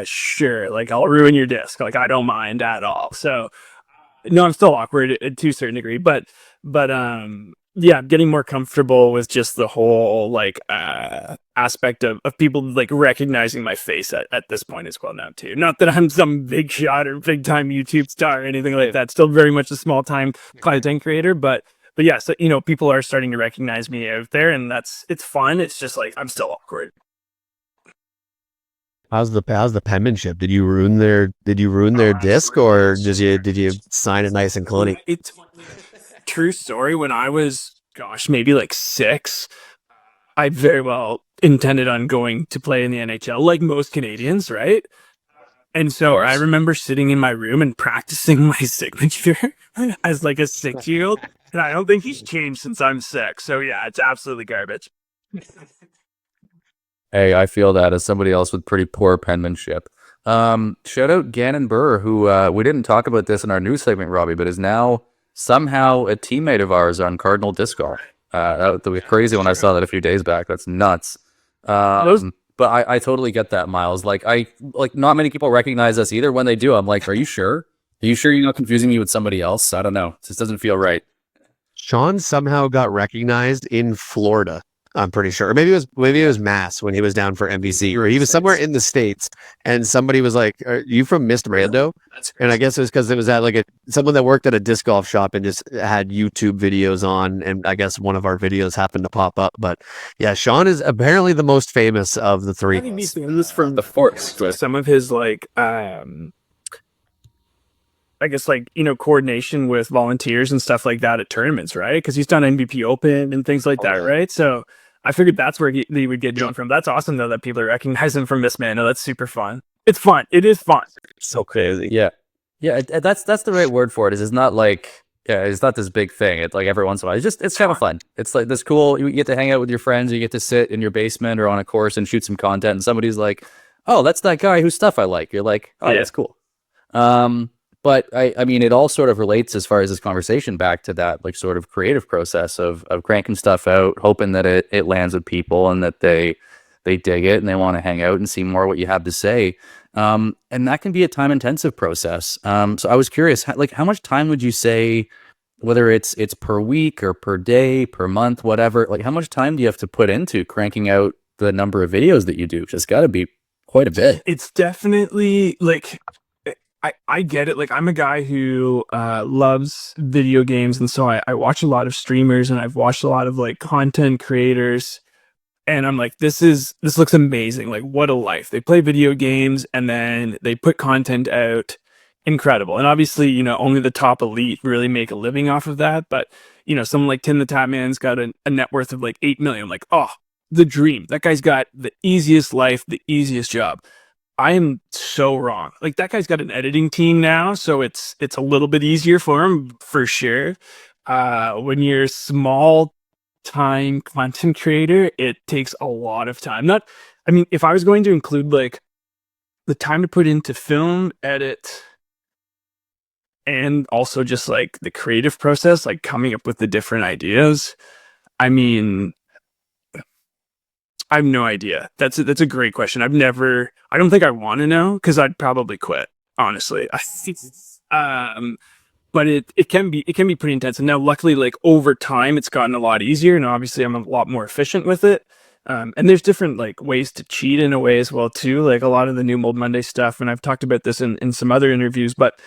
sure, like I'll ruin your disc. Like I don't mind at all. So no, I'm still awkward to a certain degree, but yeah, I'm getting more comfortable with just the whole like aspect of people like recognizing my face at this point as well now too. Not that I'm some big shot or big time YouTube star or anything like that. Still very much a small time content creator, but yeah, so you know, people are starting to recognize me out there, and it's fun. It's just like I'm still awkward. How's the penmanship? Did you ruin their disc, or did you sign it nice and clean? It's true story. When I was, gosh, maybe like 6, I very well intended on going to play in the NHL, like most Canadians, right? And so I remember sitting in my room and practicing my signature as like a 6-year-old, and I don't think he's changed since I'm 6. So yeah, it's absolutely garbage. Hey, I feel that as somebody else with pretty poor penmanship. Shout out Gannon Burr, who we didn't talk about this in our news segment, Robbie, but is now somehow a teammate of ours on Cardinal Disc Golf. That was crazy when I saw that a few days back. That's nuts. But I totally get that, Myles. Like not many people recognize us either. When they do, I'm like, are you sure? Are you sure you're not confusing me with somebody else? I don't know. It just doesn't feel right. Sean somehow got recognized in Florida. I'm pretty sure. Or maybe it was Mass when he was down for NBC, or he was somewhere in the States, and somebody was like, "Are you from Mr. Mando?" And I guess it was because it was at like someone that worked at a disc golf shop and just had YouTube videos on, and I guess one of our videos happened to pop up. But yeah, Sean is apparently the most famous of the three. I think he's famous from the Force with some of his like I guess like, you know, coordination with volunteers and stuff like that at tournaments, right? Because he's done MVP Open and things like that, right? So I figured that's where he would get known from. That's awesome though that people recognize him from Miss Mando. That's super fun. It's fun. It is fun. So crazy. Yeah. That's the right word for it. It's not like it's not this big thing. It's like every once in a while. It's kind of fun. It's like this cool. You get to hang out with your friends. You get to sit in your basement or on a course and shoot some content. And somebody's like, "Oh, that's that guy whose stuff I like." You're like, "Oh, yeah, that's cool." But I mean, it all sort of relates as far as this conversation back to that like sort of creative process of cranking stuff out, hoping that it lands with people and that they dig it and they want to hang out and see more what you have to say. And that can be a time intensive process. So I was curious, how much time would you say, whether it's per week or per day, per month, whatever, like how much time do you have to put into cranking out the number of videos that you do? It's got to be quite a bit. It's definitely like, I get it. Like I'm a guy who loves video games, and so I watch a lot of streamers, and I've watched a lot of like content creators, and I'm like, this looks amazing. Like what a life. They play video games and then they put content out. Incredible. And obviously, you know, only the top elite really make a living off of that. But, you know, someone like Tim the Tatman's got a net worth of like 8 million. I'm like, oh, the dream. That guy's got the easiest life, the easiest job. I am so wrong. Like that guy's got an editing team now, so it's a little bit easier for him for sure. When you're small time content creator, it takes a lot of time. I mean, if I was going to include like the time to put into film, edit, and also just like the creative process, like coming up with the different ideas, I mean, I have no idea. That's a great question. I don't think I want to know, because I'd probably quit, honestly. But it can be pretty intense. And now luckily, like over time, it's gotten a lot easier, and obviously I'm a lot more efficient with it. And there's different like ways to cheat in a way as well too. Like a lot of the new Mold Monday stuff, and I've talked about this in some other interviews, but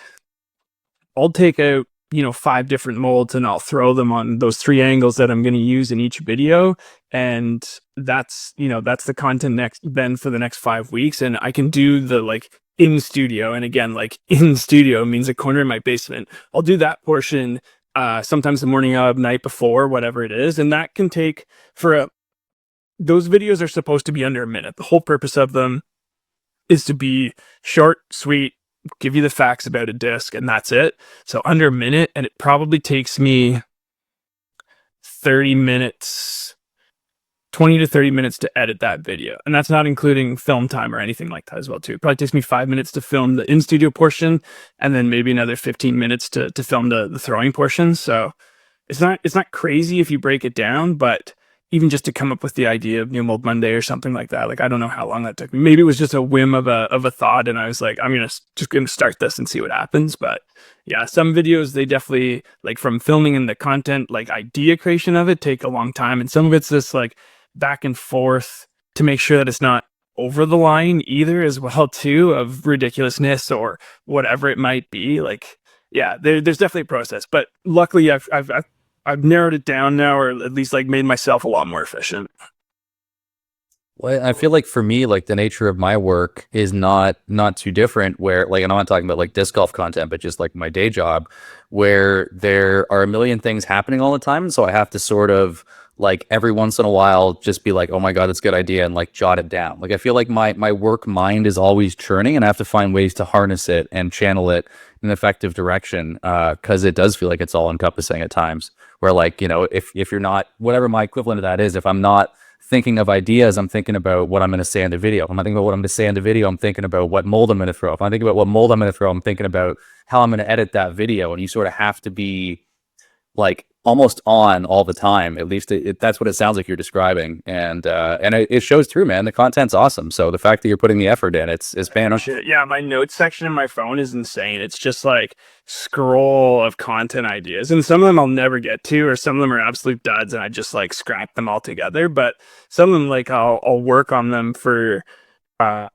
I'll take out, 5 different molds, and I'll throw them on those 3 angles that I'm going to use in each video. And that's the content then for the next 5 weeks. And I can do the like in studio. And again, like in studio means a corner in my basement. I'll do that portion, sometimes the morning of, night before, whatever it is. And that can take those videos are supposed to be under a minute. The whole purpose of them is to be short, sweet, give you the facts about a disc, and that's it. So under a minute, and it probably takes me 30 minutes, 20 to 30 minutes to edit that video. And that's not including film time or anything like that as well too. It probably takes me 5 minutes to film the in-studio portion, and then maybe another 15 minutes to film the throwing portion. So it's not crazy if you break it down, but even just to come up with the idea of New Mold Monday or something like that, like I don't know how long that took me. Maybe it was just a whim of a thought, and I was like, I'm just gonna start this and see what happens. But yeah, some videos, they definitely, like from filming and the content, like idea creation of it, take a long time, and some of it's just like back and forth to make sure that it's not over the line either as well too, of ridiculousness or whatever it might be. Like yeah, there's definitely a process, but luckily I've narrowed it down now, or at least like made myself a lot more efficient. Well, I feel like for me, like the nature of my work is not too different, where like, and I'm not talking about like disc golf content, but just like my day job, where there are a million things happening all the time. And so I have to sort of like every once in a while just be like, oh my God, that's a good idea, and like jot it down. Like I feel like my work mind is always churning, and I have to find ways to harness it and channel it in an effective direction, because it does feel like it's all encompassing at times, where like, if you're not, whatever my equivalent of that is, if I'm not thinking of ideas, I'm thinking about what I'm going to say in the video. If I'm thinking about what I'm going to say in the video, I'm thinking about what mold I'm going to throw. If I'm thinking about what mold I'm going to throw, I'm thinking about how I'm going to edit that video. And you sort of have to be like almost on all the time. At least that's what it sounds like you're describing. And it shows through, man. The content's awesome. So the fact that you're putting the effort in, it's fantastic. Yeah, my notes section in my phone is insane. It's just like scroll of content ideas, and some of them I'll never get to, or some of them are absolute duds, and I just like scrap them all together. But some of them, like I'll work on them for a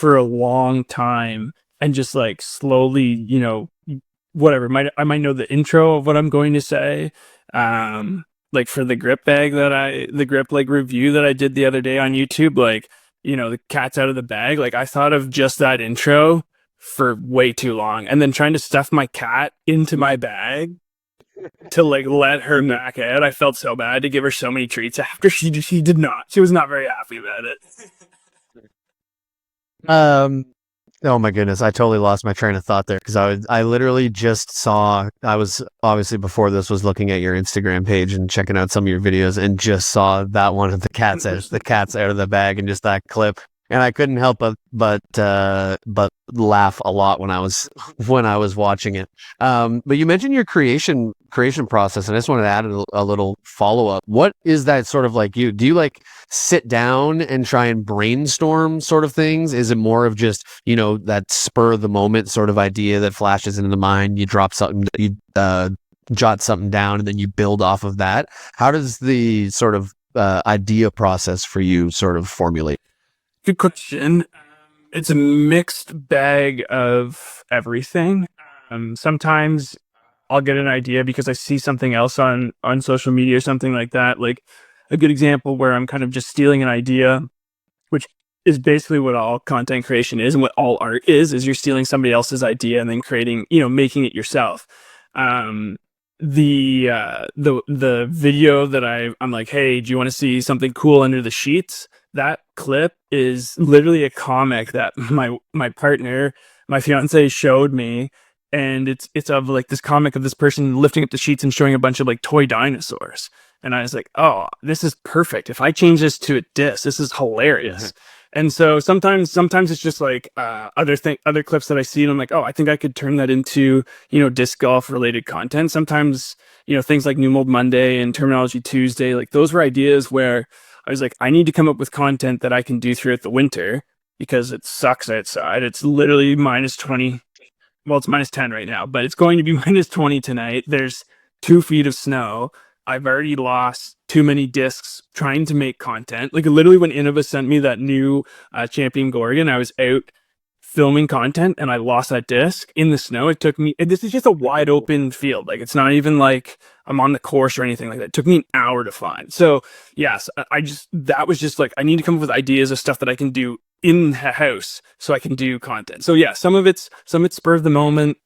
long time, and just like slowly, whatever. I might know the intro of what I'm going to say. Like for the grip bag the grip like review that I did the other day on YouTube, like, the cat's out of the bag. Like I thought of just that intro for way too long, and then trying to stuff my cat into my bag to like let her knock out. I felt so bad to give her so many treats after she was not very happy about it. Oh my goodness, I totally lost my train of thought there, because I literally just saw, I was obviously before this was looking at your Instagram page and checking out some of your videos, and just saw that one of the cat's out of the bag, and just that clip, and I couldn't help but laugh a lot when I was watching it. But you mentioned your creation process, and I just wanted to add a little follow up. What is that sort of like? Do you like sit down and try and brainstorm sort of things? Is it more of just, that spur of the moment sort of idea that flashes into the mind? You drop something, you jot something down, and then you build off of that. How does the sort of idea process for you sort of formulate? Good question. It's a mixed bag of everything. Sometimes I'll get an idea because I see something else on social media or something like that. Like a good example where I'm kind of just stealing an idea, which is basically what all content creation is, and what all art is you're stealing somebody else's idea and then creating, making it yourself. The video that I'm like, hey, do you want to see something cool under the sheets? That clip is literally a comic that my partner, my fiance, showed me, and it's of like this comic of this person lifting up the sheets and showing a bunch of like toy dinosaurs. And I was like, oh, this is perfect. If I change this to a disc, this is hilarious. And so sometimes it's just like other clips that I see, and I'm like, oh, I think I could turn that into, disc golf related content. Sometimes, things like New Mold Monday and Terminology Tuesday, like those were ideas where I was like, I need to come up with content that I can do throughout the winter because it sucks outside. It's literally -20. Well, it's -10 right now, but it's going to be -20 tonight. There's 2 feet of snow. I've already lost too many discs trying to make content. Like literally when Innova sent me that new Champion Gorgon, I was out filming content and I lost that disc in the snow. It took me, and this is just a wide open field. Like it's not even like I'm on the course or anything like that. It took me an hour to find. So yes, that was just like, I need to come up with ideas of stuff that I can do in the house so I can do content. So yeah, some of it's spur of the moment.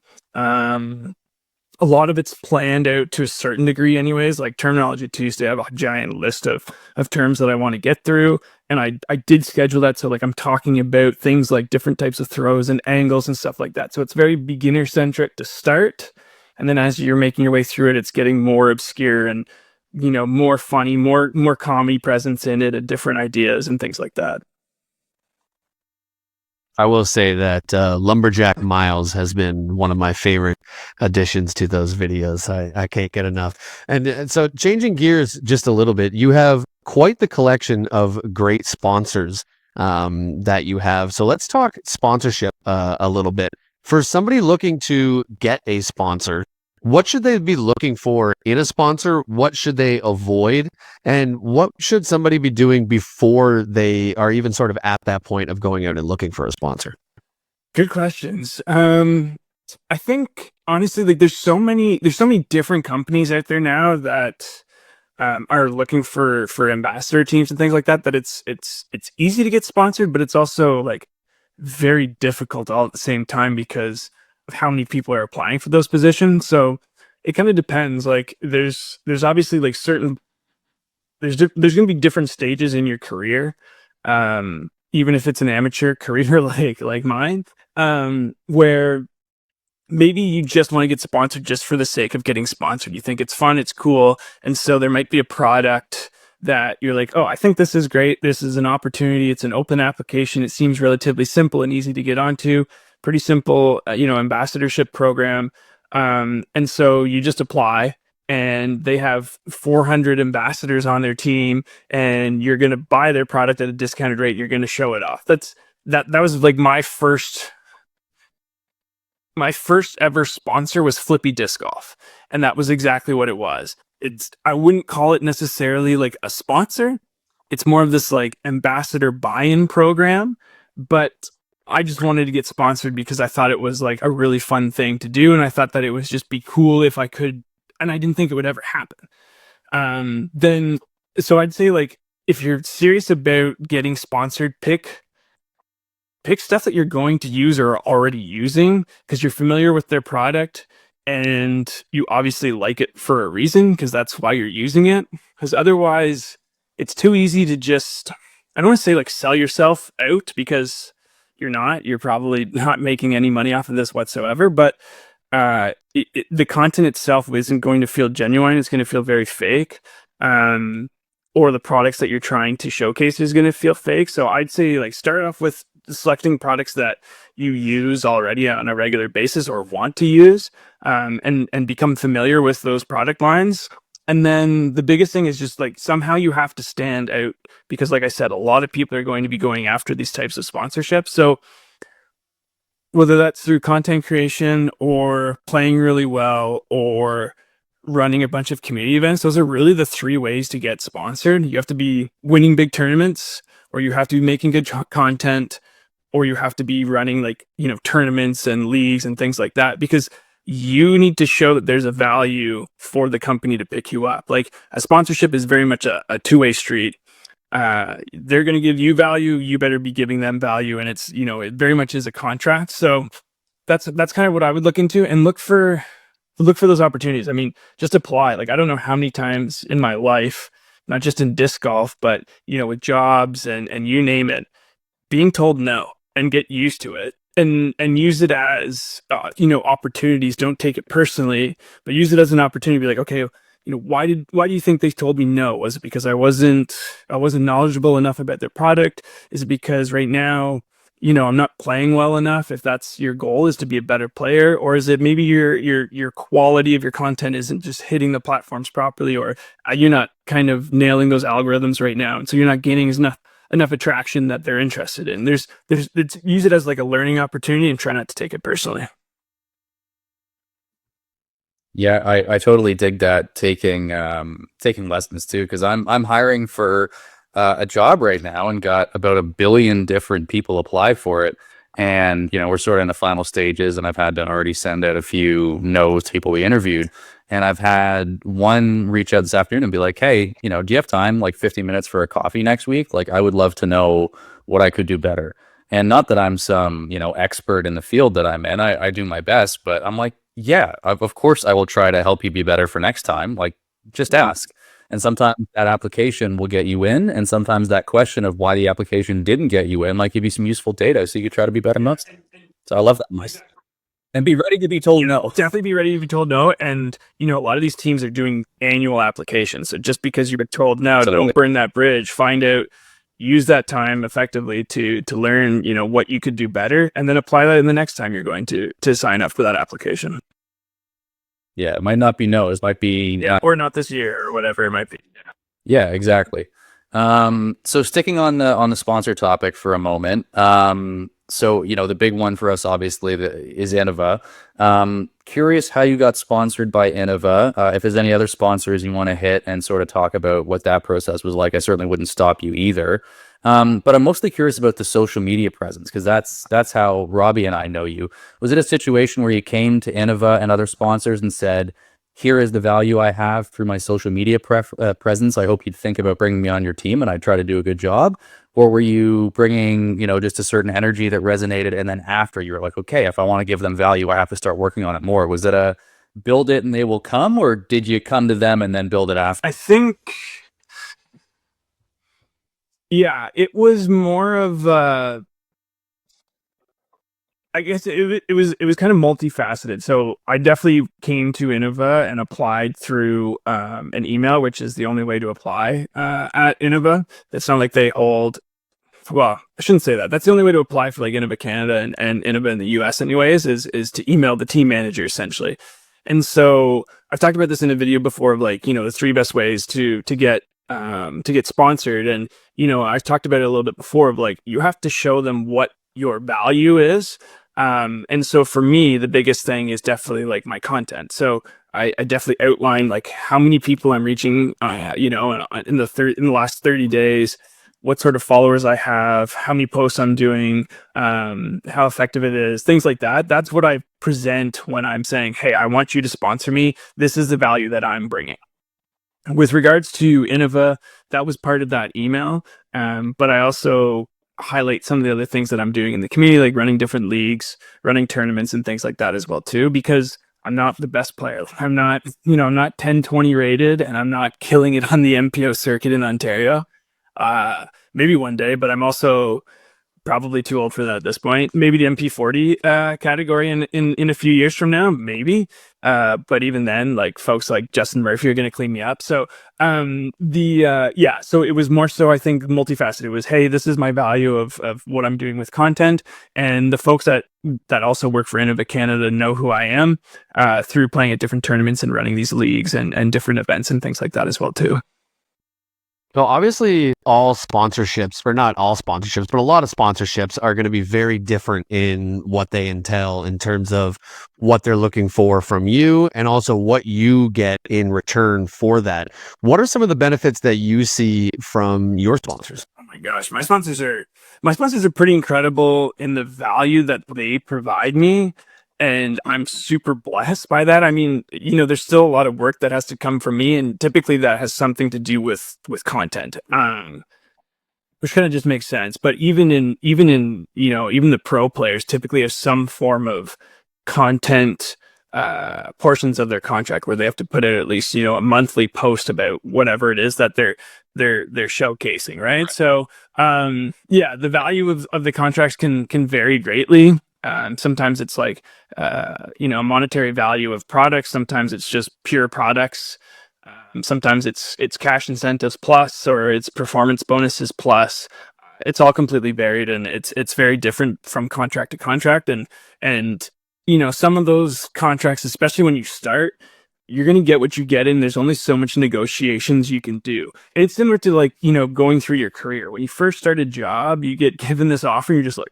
A lot of it's planned out to a certain degree anyways. Like Terminology Tuesday, I have a giant list of terms that I want to get through. And I did schedule that. So like I'm talking about things like different types of throws and angles and stuff like that. So it's very beginner centric to start. And then as you're making your way through it, it's getting more obscure and, you know, more funny, more comedy presence in it and different ideas and things like that. I will say that Lumberjack Myles has been one of my favorite additions to those videos. I can't get enough. And so changing gears just a little bit, you have quite the collection of great sponsors that you have. So let's talk sponsorship a little bit. For somebody looking to get a sponsor, what should they be looking for in a sponsor? What should they avoid? And what should somebody be doing before they are even sort of at that point of going out and looking for a sponsor? Good questions. I think honestly, like there's so many different companies out there now that are looking for ambassador teams and things like that, that it's easy to get sponsored, but it's also like very difficult all at the same time because of how many people are applying for those positions. So it kind of depends. Like there's obviously like there's going to be different stages in your career. Even if it's an amateur career like mine, where maybe you just want to get sponsored just for the sake of getting sponsored. You think it's fun, it's cool. And so there might be a product that you're like, oh, I think this is great. This is an opportunity. It's an open application. It seems relatively simple and easy to get onto. Pretty simple, ambassadorship program. And so you just apply and they have 400 ambassadors on their team and you're going to buy their product at a discounted rate. You're going to show it off. That was like my first ever sponsor was Flippy Disc Golf. And that was exactly what it was. I wouldn't call it necessarily like a sponsor. It's more of this like ambassador buy-in program, but I just wanted to get sponsored because I thought it was like a really fun thing to do. And I thought that it was just be cool if I could, and I didn't think it would ever happen. So I'd say like, if you're serious about getting sponsored, pick stuff that you're going to use or are already using because you're familiar with their product and you obviously like it for a reason because that's why you're using it. Because otherwise it's too easy to just, I don't want to say like sell yourself out because you're probably not making any money off of this whatsoever, but the content itself isn't going to feel genuine. It's going to feel very fake. Or the products that you're trying to showcase is going to feel fake. So I'd say like start off with selecting products that you use already on a regular basis or want to use, and become familiar with those product lines. And then the biggest thing is just like somehow you have to stand out because like I said, a lot of people are going to be going after these types of sponsorships. So whether that's through content creation or playing really well or running a bunch of community events, those are really the 3 ways to get sponsored. You have to be winning big tournaments, or you have to be making good content, or you have to be running like, tournaments and leagues and things like that, because you need to show that there's a value for the company to pick you up. Like a sponsorship is very much a 2-way street. They're going to give you value. You better be giving them value. And it's, it very much is a contract. So that's kind of what I would look into and look for those opportunities. I mean, just apply. Like, I don't know how many times in my life, not just in disc golf, but, with jobs and you name it, being told no and get used to it. And use it as, opportunities. Don't take it personally, but use it as an opportunity to be like, okay, why do you think they told me no? Was it because I wasn't knowledgeable enough about their product? Is it because right now I'm not playing well enough, if that's your goal, is to be a better player, or is it maybe your quality of your content isn't just hitting the platforms properly, or you're not kind of nailing those algorithms right now, and so you're not gaining enough attraction that they're interested in. Use it as like a learning opportunity and try not to take it personally. Yeah, I totally dig that, taking lessons too, because I'm hiring for a job right now and got about 1 billion different people apply for it. And we're sort of in the final stages, and I've had to already send out a few no's to people we interviewed. And I've had one reach out this afternoon and be like, hey, do you have time, like 50 minutes for a coffee next week? Like, I would love to know what I could do better. And not that I'm some, expert in the field that I'm in. I do my best, but I'm like, yeah, of course I will try to help you be better for next time. Like, just ask. And sometimes that application will get you in, and sometimes that question of why the application didn't get you in might give you some useful data so you could try to be better next time. So I love that. And be ready to be told no. Definitely be ready to be told no. And, a lot of these teams are doing annual applications. So just because you've been told no, don't burn that bridge. Find out, use that time effectively to learn, what you could do better, and then apply that in the next time you're going to sign up for that application. Yeah, it might not be no. It might be or not this year, or whatever it might be. Yeah, exactly. So sticking on the sponsor topic for a moment. So the big one for us obviously is Innova. Curious how you got sponsored by Innova. If there's any other sponsors you want to hit and sort of talk about what that process was like, I certainly wouldn't stop you either. But I'm mostly curious about the social media presence, because that's how Robbie and I know you. Was it a situation where you came to Innova and other sponsors and said, here is the value I have through my social media presence. I hope you'd think about bringing me on your team, and I'd try to do a good job? Or were you bringing, just a certain energy that resonated, and then after you were like, okay, if I want to give them value, I have to start working on it more? Was it a build it and they will come, or did you come to them and then build it after? I think, yeah, it was more of I guess it was kind of multifaceted. So I definitely came to Innova and applied through an email, which is the only way to apply at Innova. It's not like they hold. Well, I shouldn't say that. That's the only way to apply for like Innova Canada and Innova in the US anyways, is to email the team manager essentially. And so I've talked about this in a video before of like, the 3 best ways to get sponsored. And, I've talked about it a little bit before of like, you have to show them what your value is. And so for me, the biggest thing is definitely like my content. So I definitely outline like how many people I'm reaching, in the last 30 days, what sort of followers I have, how many posts I'm doing, how effective it is, things like that. That's what I present when I'm saying, hey, I want you to sponsor me. This is the value that I'm bringing. With regards to Innova, that was part of that email. But I also highlight some of the other things that I'm doing in the community, like running different leagues, running tournaments and things like that as well too, because I'm not the best player. I'm not 10-20 rated, and I'm not killing it on the MPO circuit in Ontario. Maybe one day, but I'm also probably too old for that at this point. Maybe the MP40 category in a few years from now, maybe. But even then, like folks like Justin Murphy are going to clean me up. So so it was more so, I think, multifaceted. It was, hey, this is my value of what I'm doing with content, and the folks that also work for Innova Canada know who I am through playing at different tournaments and running these leagues and different events and things like that as well too. Well, obviously, all sponsorships, or not all sponsorships, but a lot of sponsorships are going to be very different in what they entail in terms of what they're looking for from you, and also what you get in return for that. What are some of the benefits that you see from your sponsors? Oh my gosh, my sponsors are pretty incredible in the value that they provide me. And I'm super blessed by that. I mean, there's still a lot of work that has to come from me, and typically that has something to do with content, which kind of just makes sense. But even the pro players typically have some form of content portions of their contract where they have to put out at least a monthly post about whatever it is that they're showcasing, right? So the value of the contracts can vary greatly. Sometimes it's like, a monetary value of products. Sometimes it's just pure products. Sometimes it's cash incentives plus, or it's performance bonuses plus. it's all completely varied, and it's very different from contract to contract. And you know, some of those contracts, especially when you start, you're going to get what you get in. There's only so much negotiations you can do. It's similar to, like, you know, going through your career. When you first start a job, you get given this offer, you're just like,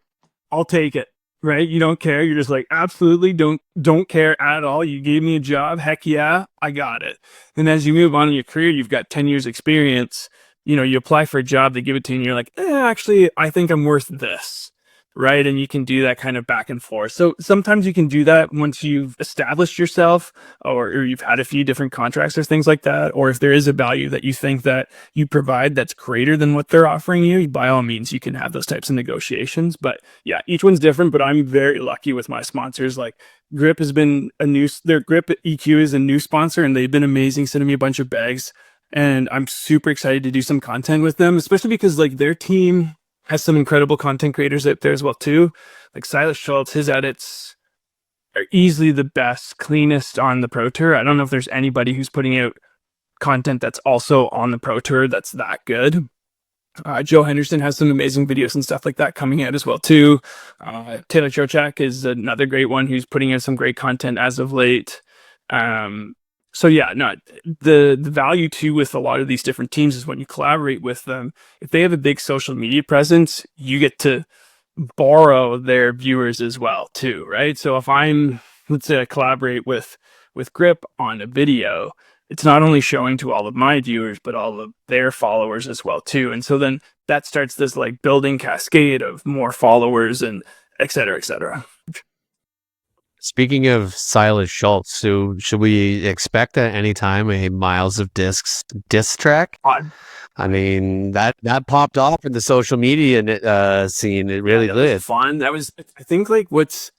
I'll take it. Right? You don't care. You're just like, absolutely don't care at all. You gave me a job. Heck yeah, I got it. And as you move on in your career, you've got 10 years experience. You know, you apply for a job, they give it to you, and you're like, actually, I think I'm worth this. Right? And you can do that kind of back and forth. So sometimes you can do that once you've established yourself, or you've had a few different contracts or things like that. Or if there is a value that you think that you provide that's greater than what they're offering you, by all means, you can have those types of negotiations. But yeah, each one's different, but I'm very lucky with my sponsors. Like Grip has been their Grip EQ is a new sponsor, and they've been amazing, sending me a bunch of bags. And I'm super excited to do some content with them, especially because like their team has some incredible content creators out there as well too. Like Silas Schultz, his edits are easily the best, cleanest on the Pro Tour. I don't know if there's anybody who's putting out content that's also on the Pro Tour that's that good. Joe Henderson has some amazing videos and stuff like that coming out as well too. Taylor Chochak is another great one who's putting out some great content as of late. So yeah, no, the value too with a lot of these different teams is when you collaborate with them, if they have a big social media presence, you get to borrow their viewers as well too, right? So if let's say I collaborate with Grip on a video, it's not only showing to all of my viewers, but all of their followers as well too. And so then that starts this like building cascade of more followers and et cetera, et cetera. Speaking of Silas Schultz, so should we expect at any time a Miles of Discs diss track? I mean, that popped off in the social media scene. It really did. Fun. That was, I think what's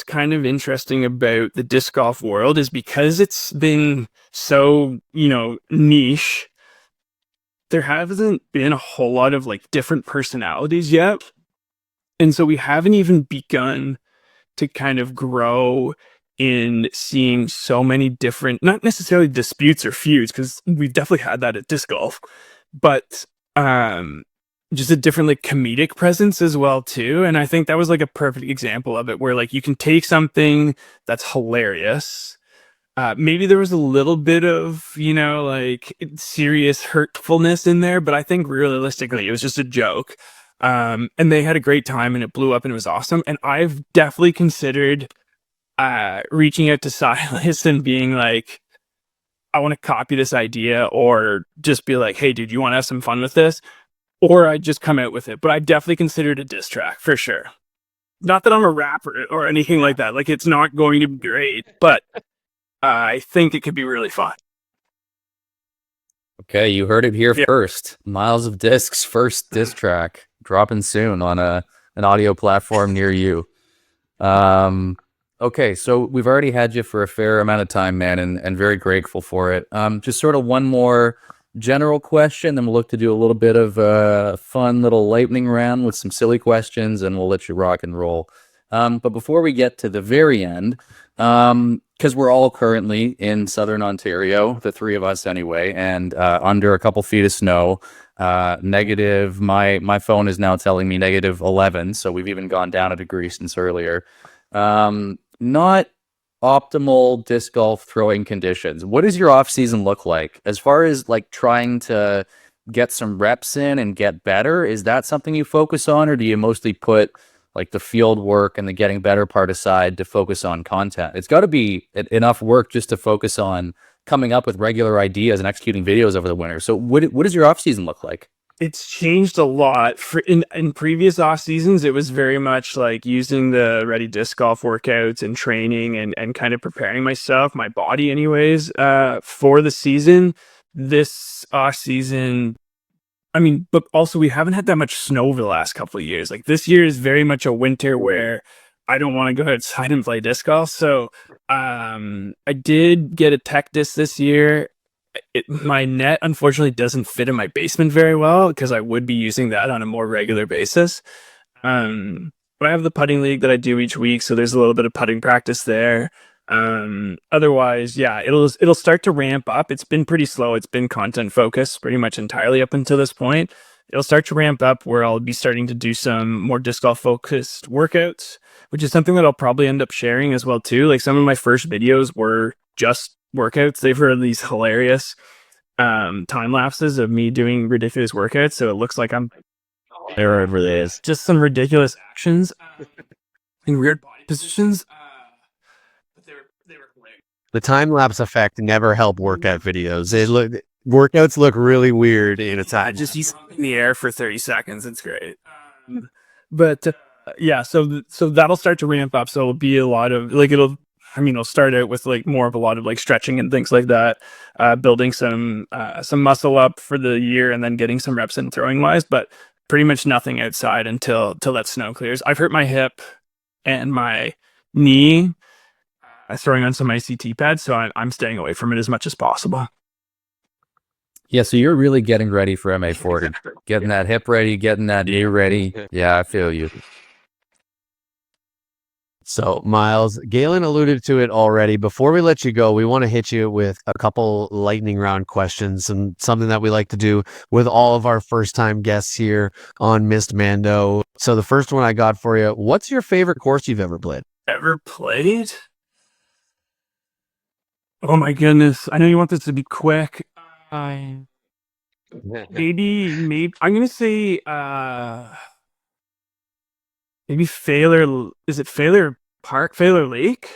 kind of interesting about the disc golf world is because it's been so, you know, niche, there hasn't been a whole lot of like different personalities yet. And so we haven't even begun to kind of grow in seeing so many different, not necessarily disputes or feuds, because we've definitely had that at disc golf, but just a different like comedic presence as well too. And I think that was like a perfect example of it, where like you can take something that's hilarious. Maybe there was a little bit of, you know, like serious hurtfulness in there, but I think realistically it was just a joke. And they had a great time and it blew up and it was awesome. And I've definitely considered reaching out to Silas and being like, I want to copy this idea, or just be like, hey dude, you want to have some fun with this? Or I just come out with it. But I definitely considered a diss track for sure. Not that I'm a rapper or anything like that. Like, it's not going to be great, but I think it could be really fun. Okay, you heard it here first. Miles of Discs' first diss track dropping soon on an audio platform near you. Okay, so we've already had you for a fair amount of time, man, and very grateful for it. Just sort of one more general question, then we'll look to do a little bit of a fun little lightning round with some silly questions, and we'll let you rock and roll. But before we get to the very end, because we're all currently in Southern Ontario, the three of us anyway, and under a couple feet of snow, negative, my phone is now telling me -11, so we've even gone down a degree since earlier. Not optimal disc golf throwing conditions. What does your off season look like as far as like trying to get some reps in and get better? Is that something you focus on, or do you mostly put like the field work and the getting better part aside to focus on content? It's got to be enough work just to focus on coming up with regular ideas and executing videos over the winter. So what does your off season look like? It's changed a lot. In previous off seasons, it was very much like using the Ready Disc Golf workouts and training and kind of preparing myself, my body anyways, for the season. This off season, I mean, but also we haven't had that much snow over the last couple of years. Like, this year is very much a winter where I don't want to go outside and play disc golf. So I did get a tech disc this year. My net unfortunately doesn't fit in my basement very well, because I would be using that on a more regular basis. But I have the putting league that I do each week, so there's a little bit of putting practice there. Otherwise, yeah, it'll start to ramp up. It's been pretty slow. It's been content focused pretty much entirely up until this point. it'll start to ramp up where I'll be starting to do some more disc golf focused workouts, which is something that I'll probably end up sharing as well too. Like some of my first videos were just workouts. They've heard these hilarious time lapses of me doing ridiculous workouts, so it looks like I'm There it really is. just some ridiculous actions in weird body positions. But they were hilarious. The time lapse effect never helped workout videos. Workouts look really weird in a time. Just he's in the air for 30 seconds. It's great. But yeah, so that'll start to ramp up. So it'll be a lot of like it'll start out with like more of a lot of like stretching and things like that, building some muscle up for the year, and then getting some reps in throwing wise. But pretty much nothing outside until that snow clears. I've hurt my hip and my knee throwing on some ICT pads, so I'm staying away from it as much as possible. Yeah, so you're really getting ready for MA40, getting that hip ready, getting that knee ready. Yeah, I feel you. So, Myles, Galen alluded to it already. Before we let you go, we want to hit you with a couple lightning round questions, and something that we like to do with all of our first-time guests here on Missed Mando. So the first one I got for you, what's your favorite course you've ever played? Ever played? Oh my goodness. I know you want this to be quick. Maybe I'm gonna say maybe Failure. Is it Failure Park? Failure Lake?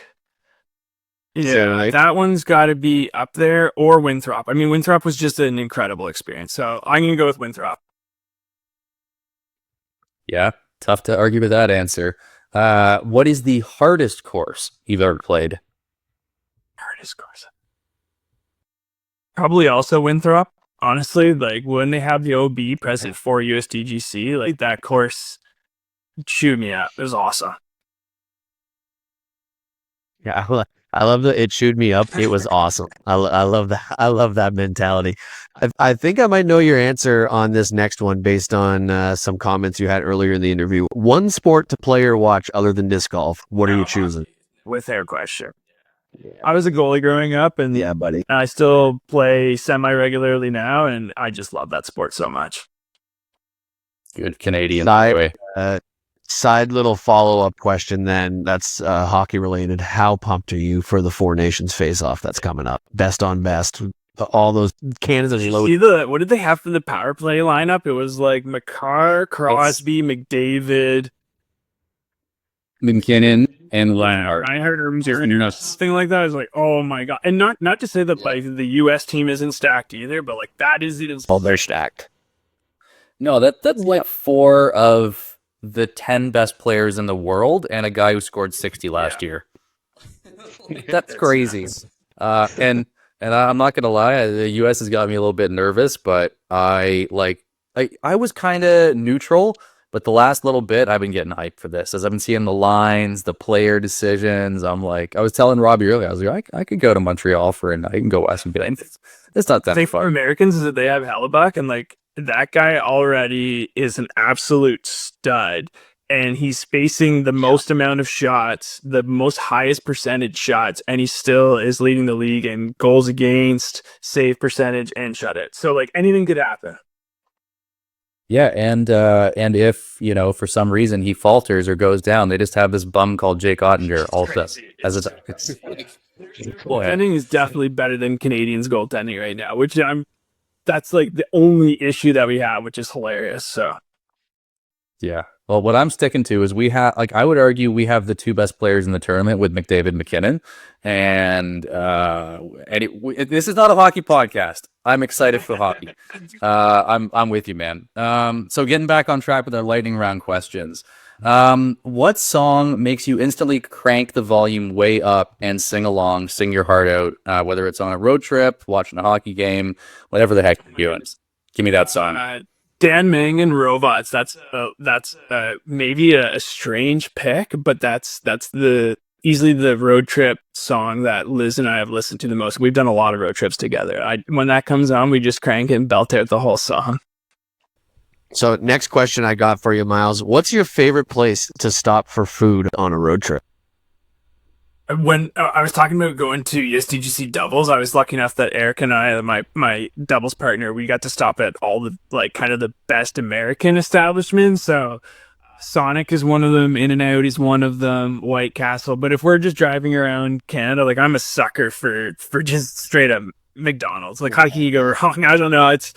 Yeah, that one's got to be up there, or Winthrop. I mean, Winthrop was just an incredible experience, so I'm gonna go with Winthrop. Yeah, tough to argue with that answer. What is the hardest course you've ever played? Hardest course. Probably also Winthrop. Honestly, like when they have the OB present for USDGC, like that course chewed me up. It was awesome. Yeah, I love that it chewed me up. It was awesome. I love that. I love that mentality. I think I might know your answer on this next one based on some comments you had earlier in the interview. One sport to play or watch other than disc golf. What are you choosing? With air question. I was a goalie growing up, and Yeah, buddy. I still play semi-regularly now, and I just love that sport so much. Good Canadian way. Side little follow-up question then, that's hockey related. How pumped are you for the Four Nations face-off that's coming up? Best on best. All those Canada's loaded. See what did they have for the power play lineup? It was like McCarr, Crosby, McDavid, McKinnon, and Latter. Reinhardt or something like that. I was like, oh my god. And not to say that like the US team isn't stacked either, but like that is it. Oh, they're stacked. No, that's like 4 of the 10 best players in the world and a guy who scored 60 last year. That's crazy. And I'm not gonna lie, the US has got me a little bit nervous, but I was kind of neutral, but the last little bit I've been getting hyped for this as I've been seeing the lines, the player decisions. I'm like, I was telling Robbie earlier, I was like, I could go to Montreal for a night and go west and be like, it's not that thing far. For Americans is that they have Hellebuck, and like that guy already is an absolute stud, and he's facing the most amount of shots, the most highest percentage shots, and he still is leading the league in goals against, save percentage, and shutout. So like anything could happen. Yeah, and if for some reason he falters or goes down, they just have this bum called Jake Ottinger also as a. Goaltending is definitely better than Canadians goaltending right now, which that's like the only issue that we have, which is hilarious. So, yeah. Well, what I'm sticking to is we have, I would argue we have the 2 best players in the tournament with McDavid and McKinnon. And this is not a hockey podcast. I'm excited for hockey. I'm with you, man. So getting back on track with our lightning round questions. What song makes you instantly crank the volume way up and sing along, sing your heart out, whether it's on a road trip, watching a hockey game, whatever the heck you're doing? Give me that song. Dan Ming and Robots. That's maybe a strange pick, but that's easily the road trip song that Liz and I have listened to the most. We've done a lot of road trips together. When that comes on, we just crank it and belt out the whole song. So next question I got for you, Myles. What's your favorite place to stop for food on a road trip? When I was talking about going to USDGC doubles, I was lucky enough that Eric and I, my doubles partner, we got to stop at all the like kind of the best American establishments. So Sonic is one of them. In and Out is one of them. White Castle. But if we're just driving around Canada, like I'm a sucker for just straight up McDonald's. Like how can you go wrong? I don't know. It's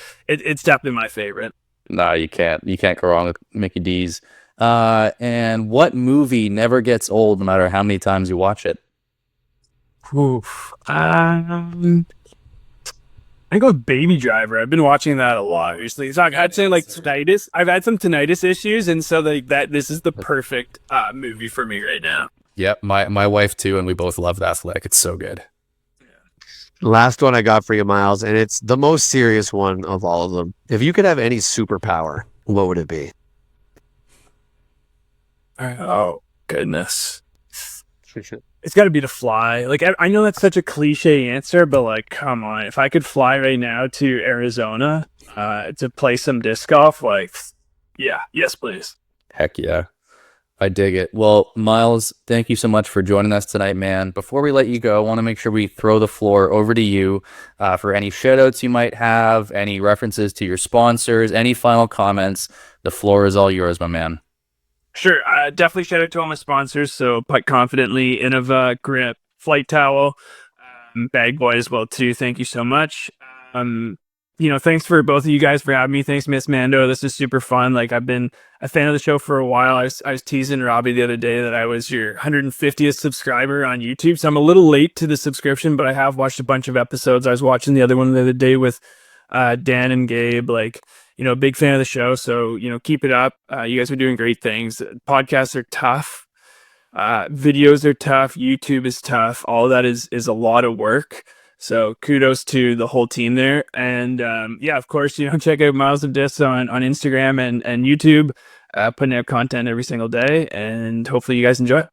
definitely my favorite. No, you can't. You can't go wrong with Mickey D's. And what movie never gets old no matter how many times you watch it? Oof. I go with Baby Driver. I've been watching that a lot recently. So I'd say like tinnitus. I've had some tinnitus issues, and so like that this is the perfect movie for me right now. Yep, my wife too, and we both love that flick. It's so good. Last one I got for you, Miles, and it's the most serious one of all of them. If you could have any superpower, what would it be? Oh goodness. It's got to be to fly. Like I know that's such a cliche answer, but like, come on! If I could fly right now to Arizona to play some disc golf, like, yeah, yes, please. Heck yeah. I dig it. Well, Myles, thank you so much for joining us tonight, man. Before we let you go, I want to make sure we throw the floor over to you for any shout outs you might have, any references to your sponsors, any final comments. The floor is all yours, my man. Sure. Definitely shout out to all my sponsors. So Putt Confidently, Innova, Grip, Flight Towel, Bag Boy as well too. Thank you so much. Thanks for both of you guys for having me. Thanks, Miss Mando. This is super fun. Like I've been a fan of the show for a while. I was teasing Robbie the other day that I was your 150th subscriber on YouTube. So I'm a little late to the subscription, but I have watched a bunch of episodes. I was watching the other one the other day with Dan and Gabe. Like, big fan of the show. So, keep it up. You guys are doing great things. Podcasts are tough. Videos are tough. YouTube is tough. All of that is a lot of work. So kudos to the whole team there. And of course, check out Myles of Disc on Instagram and YouTube, putting out content every single day. And hopefully you guys enjoy it.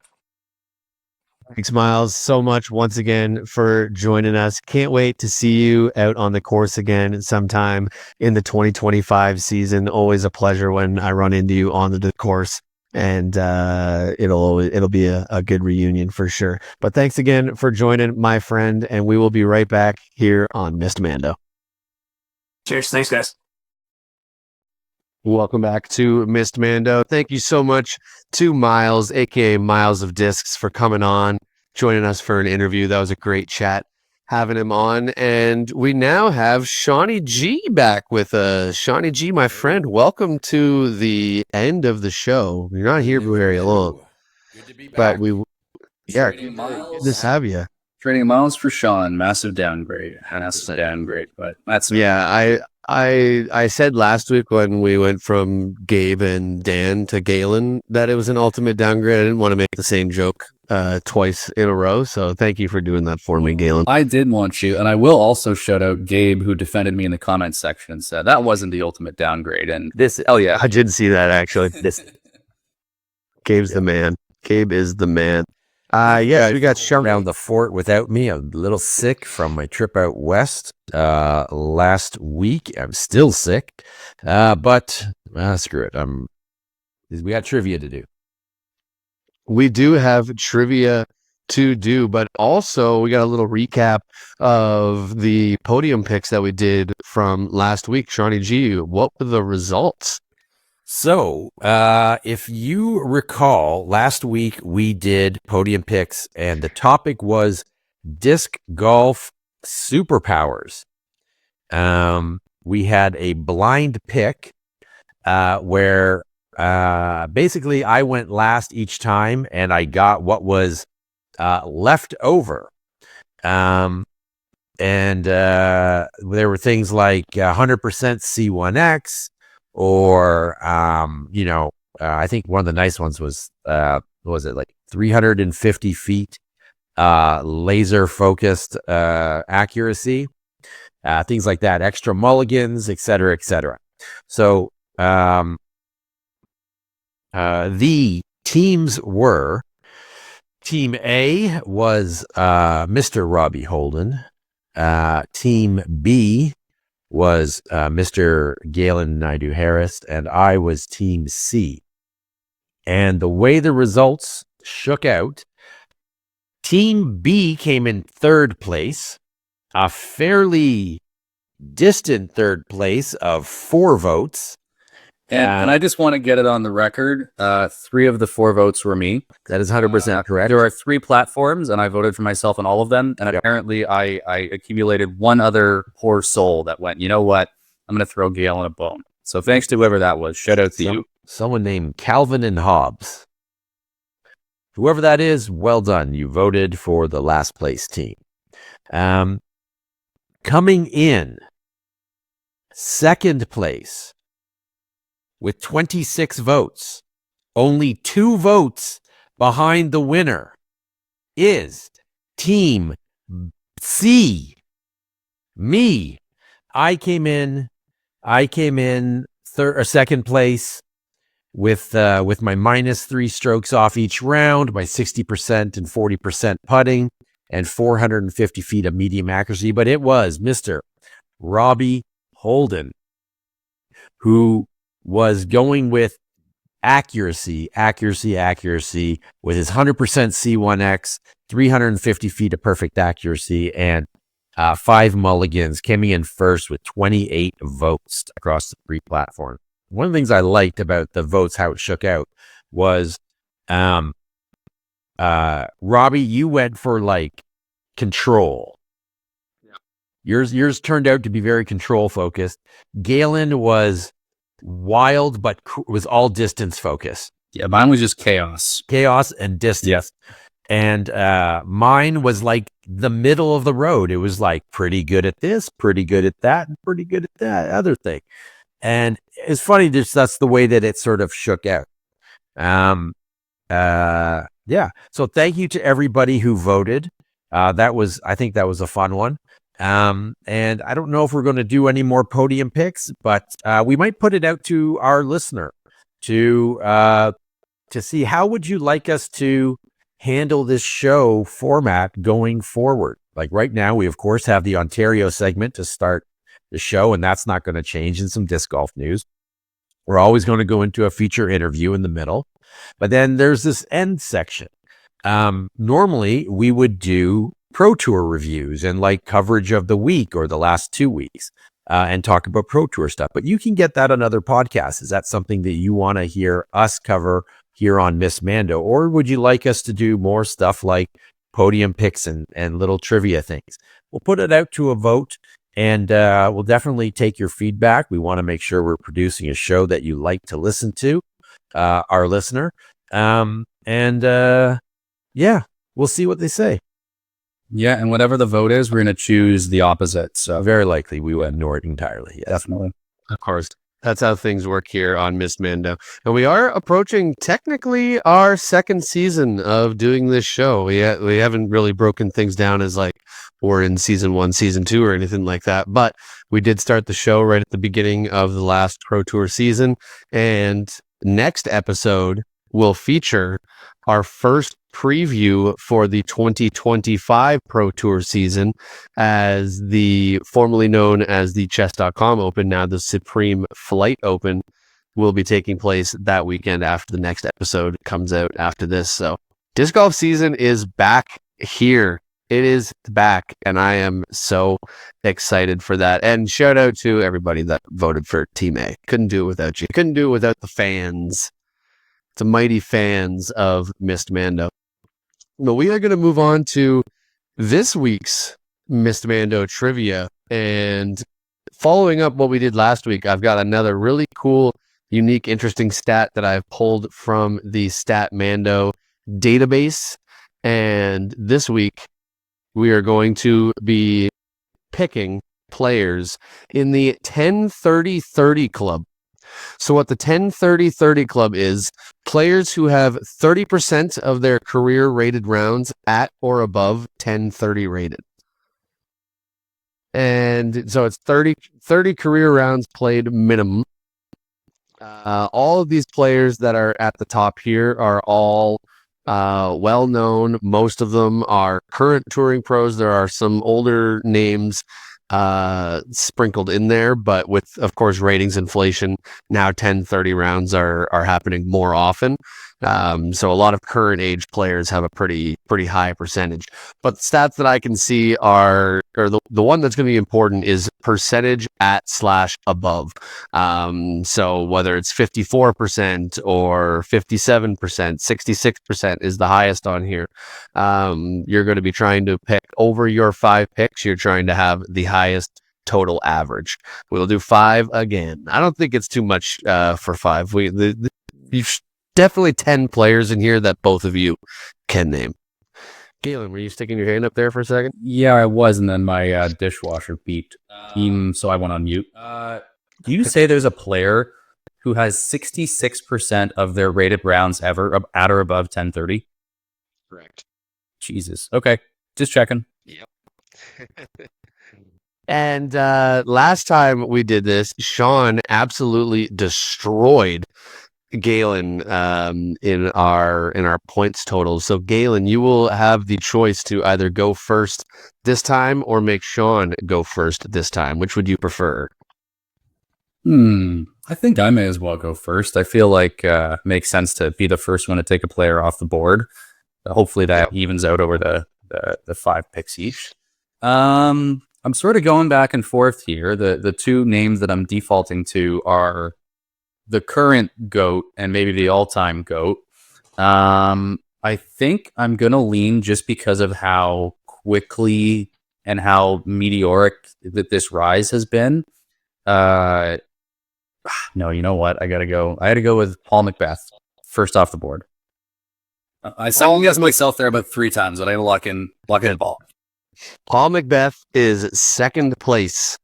Thanks, Miles, so much once again for joining us. Can't wait to see you out on the course again sometime in the 2025 season. Always a pleasure when I run into you on the course, and it'll be a good reunion for sure. But thanks again for joining, my friend, and we will be right back here on Missed Mando. Cheers. Thanks, guys. Welcome back to Missed Mando. Thank you so much to Miles, aka Miles of Discs, for coming on, joining us for an interview. That was a great chat having him on. And we now have Shawnee G back with us. Shawnee G, my friend, welcome to the end of the show. You're not here very long. Good to be back. But good to have you. Trading Myles for Sean, massive downgrade. But that's I said last week when we went from Gabe and Dan to Galen that it was an ultimate downgrade. I didn't want to make the same joke twice in a row. So thank you for doing that for me, Galen. I did want you, and I will also shout out Gabe, who defended me in the comments section and said that wasn't the ultimate downgrade. And this, I did see that actually. Gabe's the man. Gabe is the man. We got shut around the fort without me. I'm a little sick from my trip out west last week. I'm still sick, but screw it. We got trivia to do. We do have trivia to do, but also we got a little recap of the podium picks that we did from last week. Shawnee G, what were the results? So, if you recall, last week we did podium picks, and the topic was disc golf superpowers. We had a blind pick where basically I went last each time, and I got what was left over. And there were things like 100% C1X. Or, I think one of the nice ones was, what was it, like 350 feet, laser focused accuracy, things like that, extra mulligans, et cetera, et cetera. So, the teams were, Team A was Mr. Robbie Holden, Team B was Mr. Galen Naidu Harris, and I was Team C. And the way the results shook out, Team B came in third place, a fairly distant third place of 4 votes. And I just want to get it on the record. 3 of the 4 votes were me. That is 100% correct. There are 3 platforms, and I voted for myself on all of them. And apparently, I accumulated one other poor soul that went, you know what? I'm going to throw Gail in a bone. So thanks to whoever that was. Shout out to you. Someone named Calvin and Hobbs. Whoever that is, well done. You voted for the last place team. Coming in second place with 26 votes, only 2 votes behind the winner, is Team C. Me. I came in second place with my -3 strokes off each round, my 60% and 40% putting, and 450 feet of medium accuracy. But it was Mr. Robbie Holden who was going with accuracy with his 100% C1X, 350 feet of perfect accuracy, and 5 mulligans, coming in first with 28 votes across the 3 platforms. One of the things I liked about the votes, how it shook out, was Robbie, you went for like control. Yours turned out to be very control focused. Galen was wild, but was all distance focused. Yeah, mine was just chaos And distance. Yes. And mine was like the middle of the road. It was like pretty good at this, pretty good at that, and pretty good at that other thing. And it's funny, that's the way that it sort of shook out. Yeah. So thank you to everybody who voted. I think that was a fun one. And I don't know if we're going to do any more podium picks, but we might put it out to our listener to see how would you like us to handle this show format going forward. Like right now, we of course have the Ontario segment to start the show, and that's not going to change, in some disc golf news. We're always going to go into a feature interview in the middle, but then there's this end section. Normally we would do Pro Tour reviews and like coverage of the week or the last 2 weeks, and talk about Pro Tour stuff, but you can get that on other podcasts. Is that something that you want to hear us cover here on Miss Mando? Or would you like us to do more stuff like podium picks and little trivia things? We'll put it out to a vote, and we'll definitely take your feedback. We want to make sure we're producing a show that you like to listen to, our listener. Yeah, we'll see what they say. Yeah, and whatever the vote is, we're going to choose the opposite. So Very likely we will ignore it entirely. Yes. definitely. Of course. That's how things work here on Miss Mando. And we are approaching technically our 2nd season of doing this show. We haven't really broken things down as like we're in season 1, season 2 or anything like that. But we did start the show right at the beginning of the last Pro Tour season. And next episode will feature our first preview for the 2025 Pro Tour season, as the formerly known as the Chess.com Open, now the Supreme Flight Open, will be taking place that weekend after the next episode comes out after this. So disc golf season is back here. It is back, and I am so excited for that. And shout out to everybody that voted for Team A. Couldn't do it without you. Couldn't do it without the fans. The mighty fans of Miss Mando. But we are going to move on to this week's Miss Mando trivia. And following up what we did last week, I've got another really cool, unique, interesting stat that I've pulled from the Stat Mando database. And this week, we are going to be picking players in the 10-30-30 club. So what the 10-30-30 club is, players who have 30% of their career rated rounds at or above 10-30 rated. And so it's 30 career rounds played minimum. All of these players that are at the top here are all well known. Most of them are current touring pros. There are some older names sprinkled in there, but with, of course, ratings inflation, now 10-30 rounds are happening more often. So a lot of current age players have a pretty high percentage. But the stats that I can see are, or the one that's going to be important is percentage at/above. So whether it's 54% or 57%, 66% is the highest on here. You're going to be trying to pick over your 5 picks. You're trying to have the highest total average. We'll do 5 again. I don't think it's too much for 5. You've definitely 10 players in here that both of you can name. Galen, were you sticking your hand up there for a second? Yeah, I was, and then my dishwasher beeped, so I went on mute. Do you say there's a player who has 66% of their rated rounds ever at or above 1030? Correct. Jesus. Okay, just checking. Yep. And last time we did this, Sean absolutely destroyed Galen in our points totals. So Galen, you will have the choice to either go first this time or make Sean go first this time. Which would you prefer? I think I may as well go first. I feel like it makes sense to be the first one to take a player off the board. Hopefully that evens out over the 5 picks each. I'm sort of going back and forth here. The 2 names that I'm defaulting to are the current GOAT and maybe the all-time GOAT. I think I'm going to lean just because of how quickly and how meteoric that this rise has been. No, you know what? I had to go with Paul Macbeth first off the board. I second-guessed myself there about 3 times, but I had to lock in Paul. Paul Macbeth is second place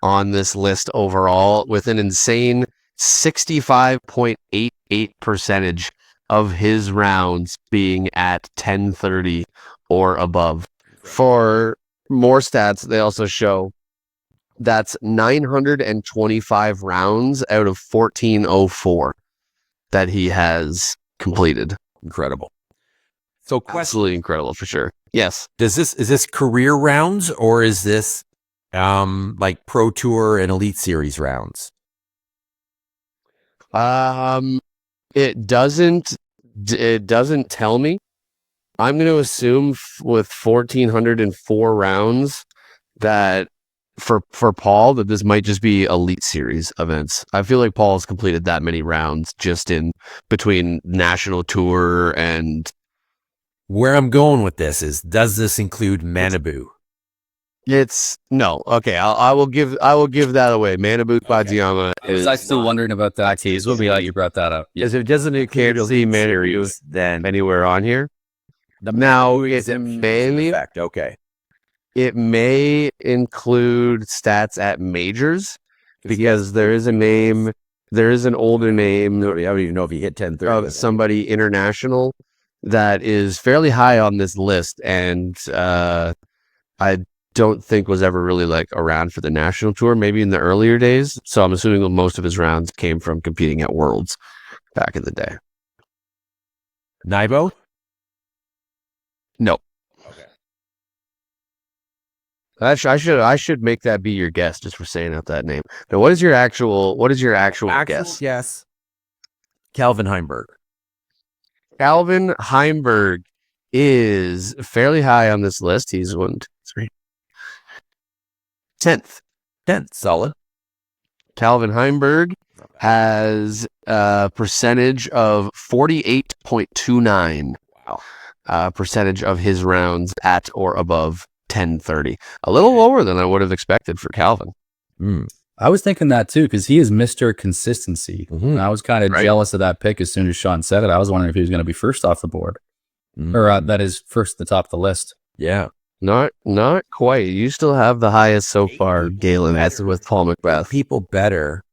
on this list overall with an insane 65.88% of his rounds being at 1030 or above. For more stats, they also show that's 925 rounds out of 1404 that he has completed. Incredible. So Absolutely incredible for sure. Yes. is this career rounds or is this like Pro Tour and Elite Series rounds? It doesn't tell me. I'm going to assume with 1404 rounds that for Paul that this might just be Elite Series events. I feel like Paul has completed that many rounds just in between National Tour and. Where I'm going with this is, does this include Manabu? It's no. Okay, I will give that away. Manabu Podium is. I was still wondering about that. Tease. We'll be glad you brought that up. Because if it doesn't can't see Manabu Then anywhere on here. Now it's mainly fact. Okay. it may include stats at majors because there is an older name. I don't even know if he hit 1030 of somebody international that is fairly high on this list, and I don't think was ever really like around for the national tour, maybe in the earlier days. So I'm assuming that most of his rounds came from competing at Worlds back in the day. Naibo? No. Okay. I should make that be your guess just for saying out that name. Now, what is your actual guess? Yes. Calvin Heimberg. Calvin Heimberg is fairly high on this list. He's 10th. Solid. Calvin Heimberg has a percentage of 48.29. Wow. Percentage of his rounds at or above 1030. A little lower than I would have expected for Calvin. I was thinking that too, because he is Mr. Consistency. Mhm. I was kind of jealous of that pick as soon as Sean said it. I was wondering if he was going to be first off the board. Or that is first at the top of the list. Yeah. Not quite. You still have the highest so far, Galen, that's with Paul Macbeth. People better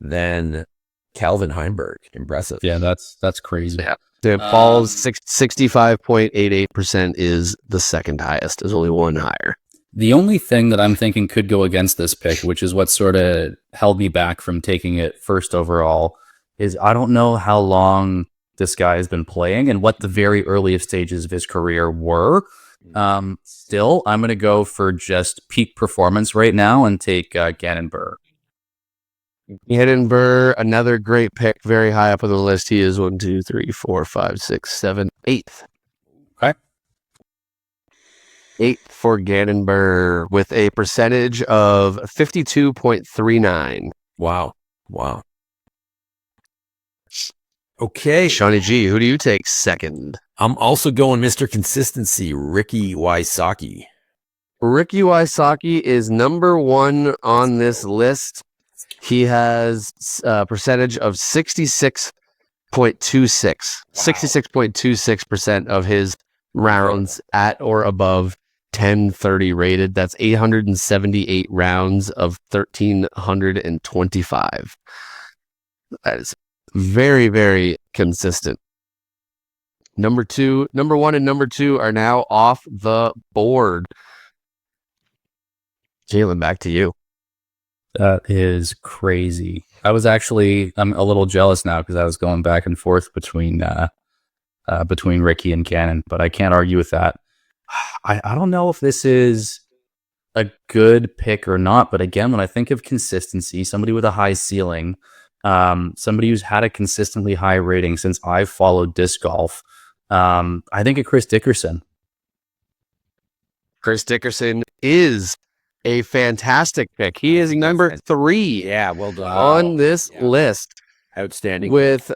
than Calvin Heimberg. Impressive. Yeah, that's crazy. Yeah. Paul's 65.88% is the second highest. There's only one higher. The only thing that I'm thinking could go against this pick, which is what sort of held me back from taking it first overall, is I don't know how long this guy has been playing and what the very earliest stages of his career were. Still, I'm going to go for just peak performance right now and take Gannon Burr. Gannon Burr, another great pick, very high up on the list. He is 1, 2, 3, 4, 5, 6, 7, 8th. Okay. 8th for Gannon Burr with a percentage of 52.39. Wow. Okay. Shawnee G, who do you take second? I'm also going Mr. Consistency, Ricky Wysocki. Ricky Wysocki is number 1 on this list. He has a percentage of 66.26. 66.26% of his rounds at or above 1030 rated. That's 878 rounds of 1,325. That is very, very consistent. Number 1 and number 2 are now off the board. Jalen, back to you. That is crazy. I'm a little jealous now because I was going back and forth between Ricky and Gannon, but I can't argue with that. I don't know if this is a good pick or not, but again, when I think of consistency, somebody with a high ceiling, somebody who's had a consistently high rating since I've followed disc golf, I think of Chris Dickerson. Chris Dickerson is a fantastic pick. He is number 3 Well done. on this list Outstanding. with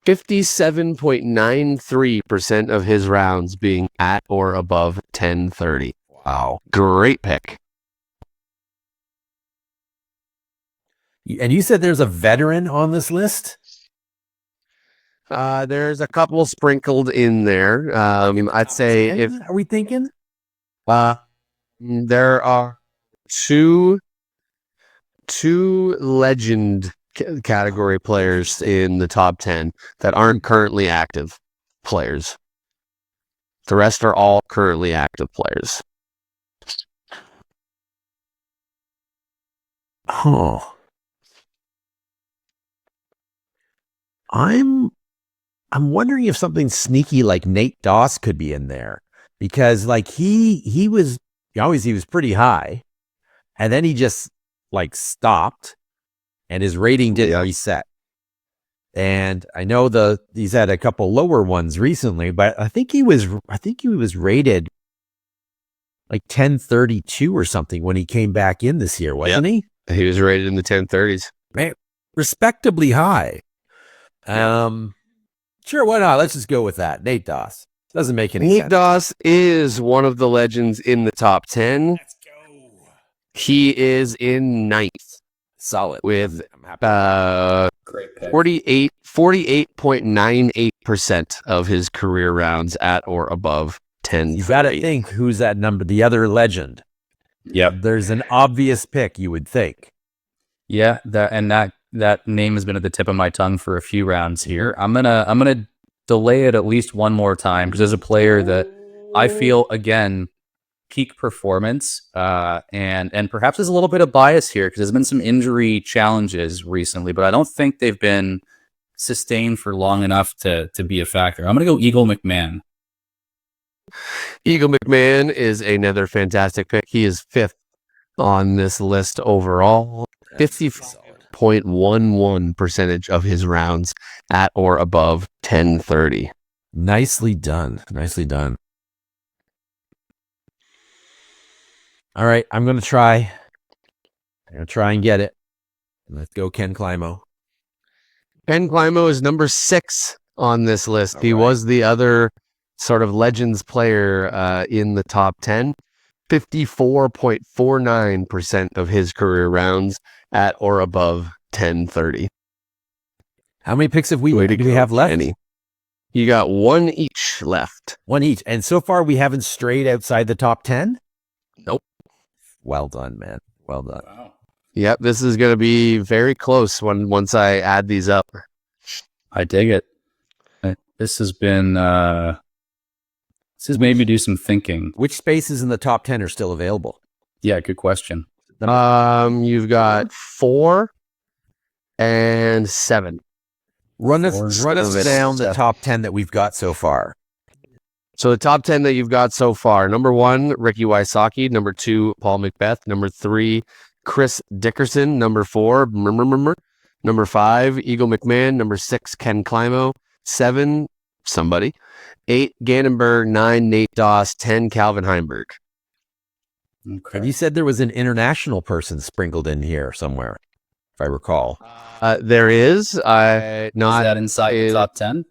57.93% of his rounds being at or above 1030. Wow. Great pick. And you said there's a veteran on this list? There's a couple sprinkled in there. I'd say if Are we thinking? there are two legend category players in the top 10 that aren't currently active players. The rest are all currently active players. Oh. I'm wondering if something sneaky like Nate Doss could be in there, because like he was pretty high, and then he just like stopped, and his rating didn't reset. And I know he's had a couple lower ones recently, but I think he was rated like 1032 or something when he came back in this year, wasn't he? He was rated in the 1030s. Man, respectably high. Sure, why not? Let's just go with that. Nate Doss. Doesn't make any sense. Nate Doss is one of the legends in the top 10. Let's go. He is in 9th. Solid. With I'm happy. 48.98% of his career rounds at or above 10. You got to think who's that number, the other legend. Yep. There's an obvious pick, you would think. Yeah, that name has been at the tip of my tongue for a few rounds here. I'm gonna delay it at least one more time because there's a player that I feel, again, peak performance, and perhaps there's a little bit of bias here because there's been some injury challenges recently, but I don't think they've been sustained for long enough to be a factor. I'm gonna go Eagle McMahon. Eagle McMahon is another fantastic pick. He is 5th on this list overall. 50.11% of his rounds at or above 1030. Nicely done. All right, I'm going to try and get it. Let's go Ken Climo. Ken Climo is number 6 on this list. All he right. was the other sort of legends player in the top 10. 54.49% of his career rounds at or above 1030. How many picks do we Way to go, have left? Kenny. You got 1 each left. 1 each. And so far we haven't strayed outside the top 10? Nope. Well done, man. Well done. Wow. Yep, this is going to be very close once I add these up. I dig it. This has made me do some thinking. Which spaces in the top 10 are still available? Yeah, good question. You've got 4 and 7. Run us Four, down the seven. top 10 that we've got so far. So the top 10 that you've got so far: number 1, Ricky Wysocki; number 2, Paul Macbeth; number 3, Chris Dickerson; number 4, number 5, Eagle McMahon; number 6, Ken Climo; 7, somebody; 8, Gannonberg; 9, Nate Doss; 10, Calvin Heimberg. Okay. And you said there was an international person sprinkled in here somewhere, if I recall. There is. Is that inside the top 10?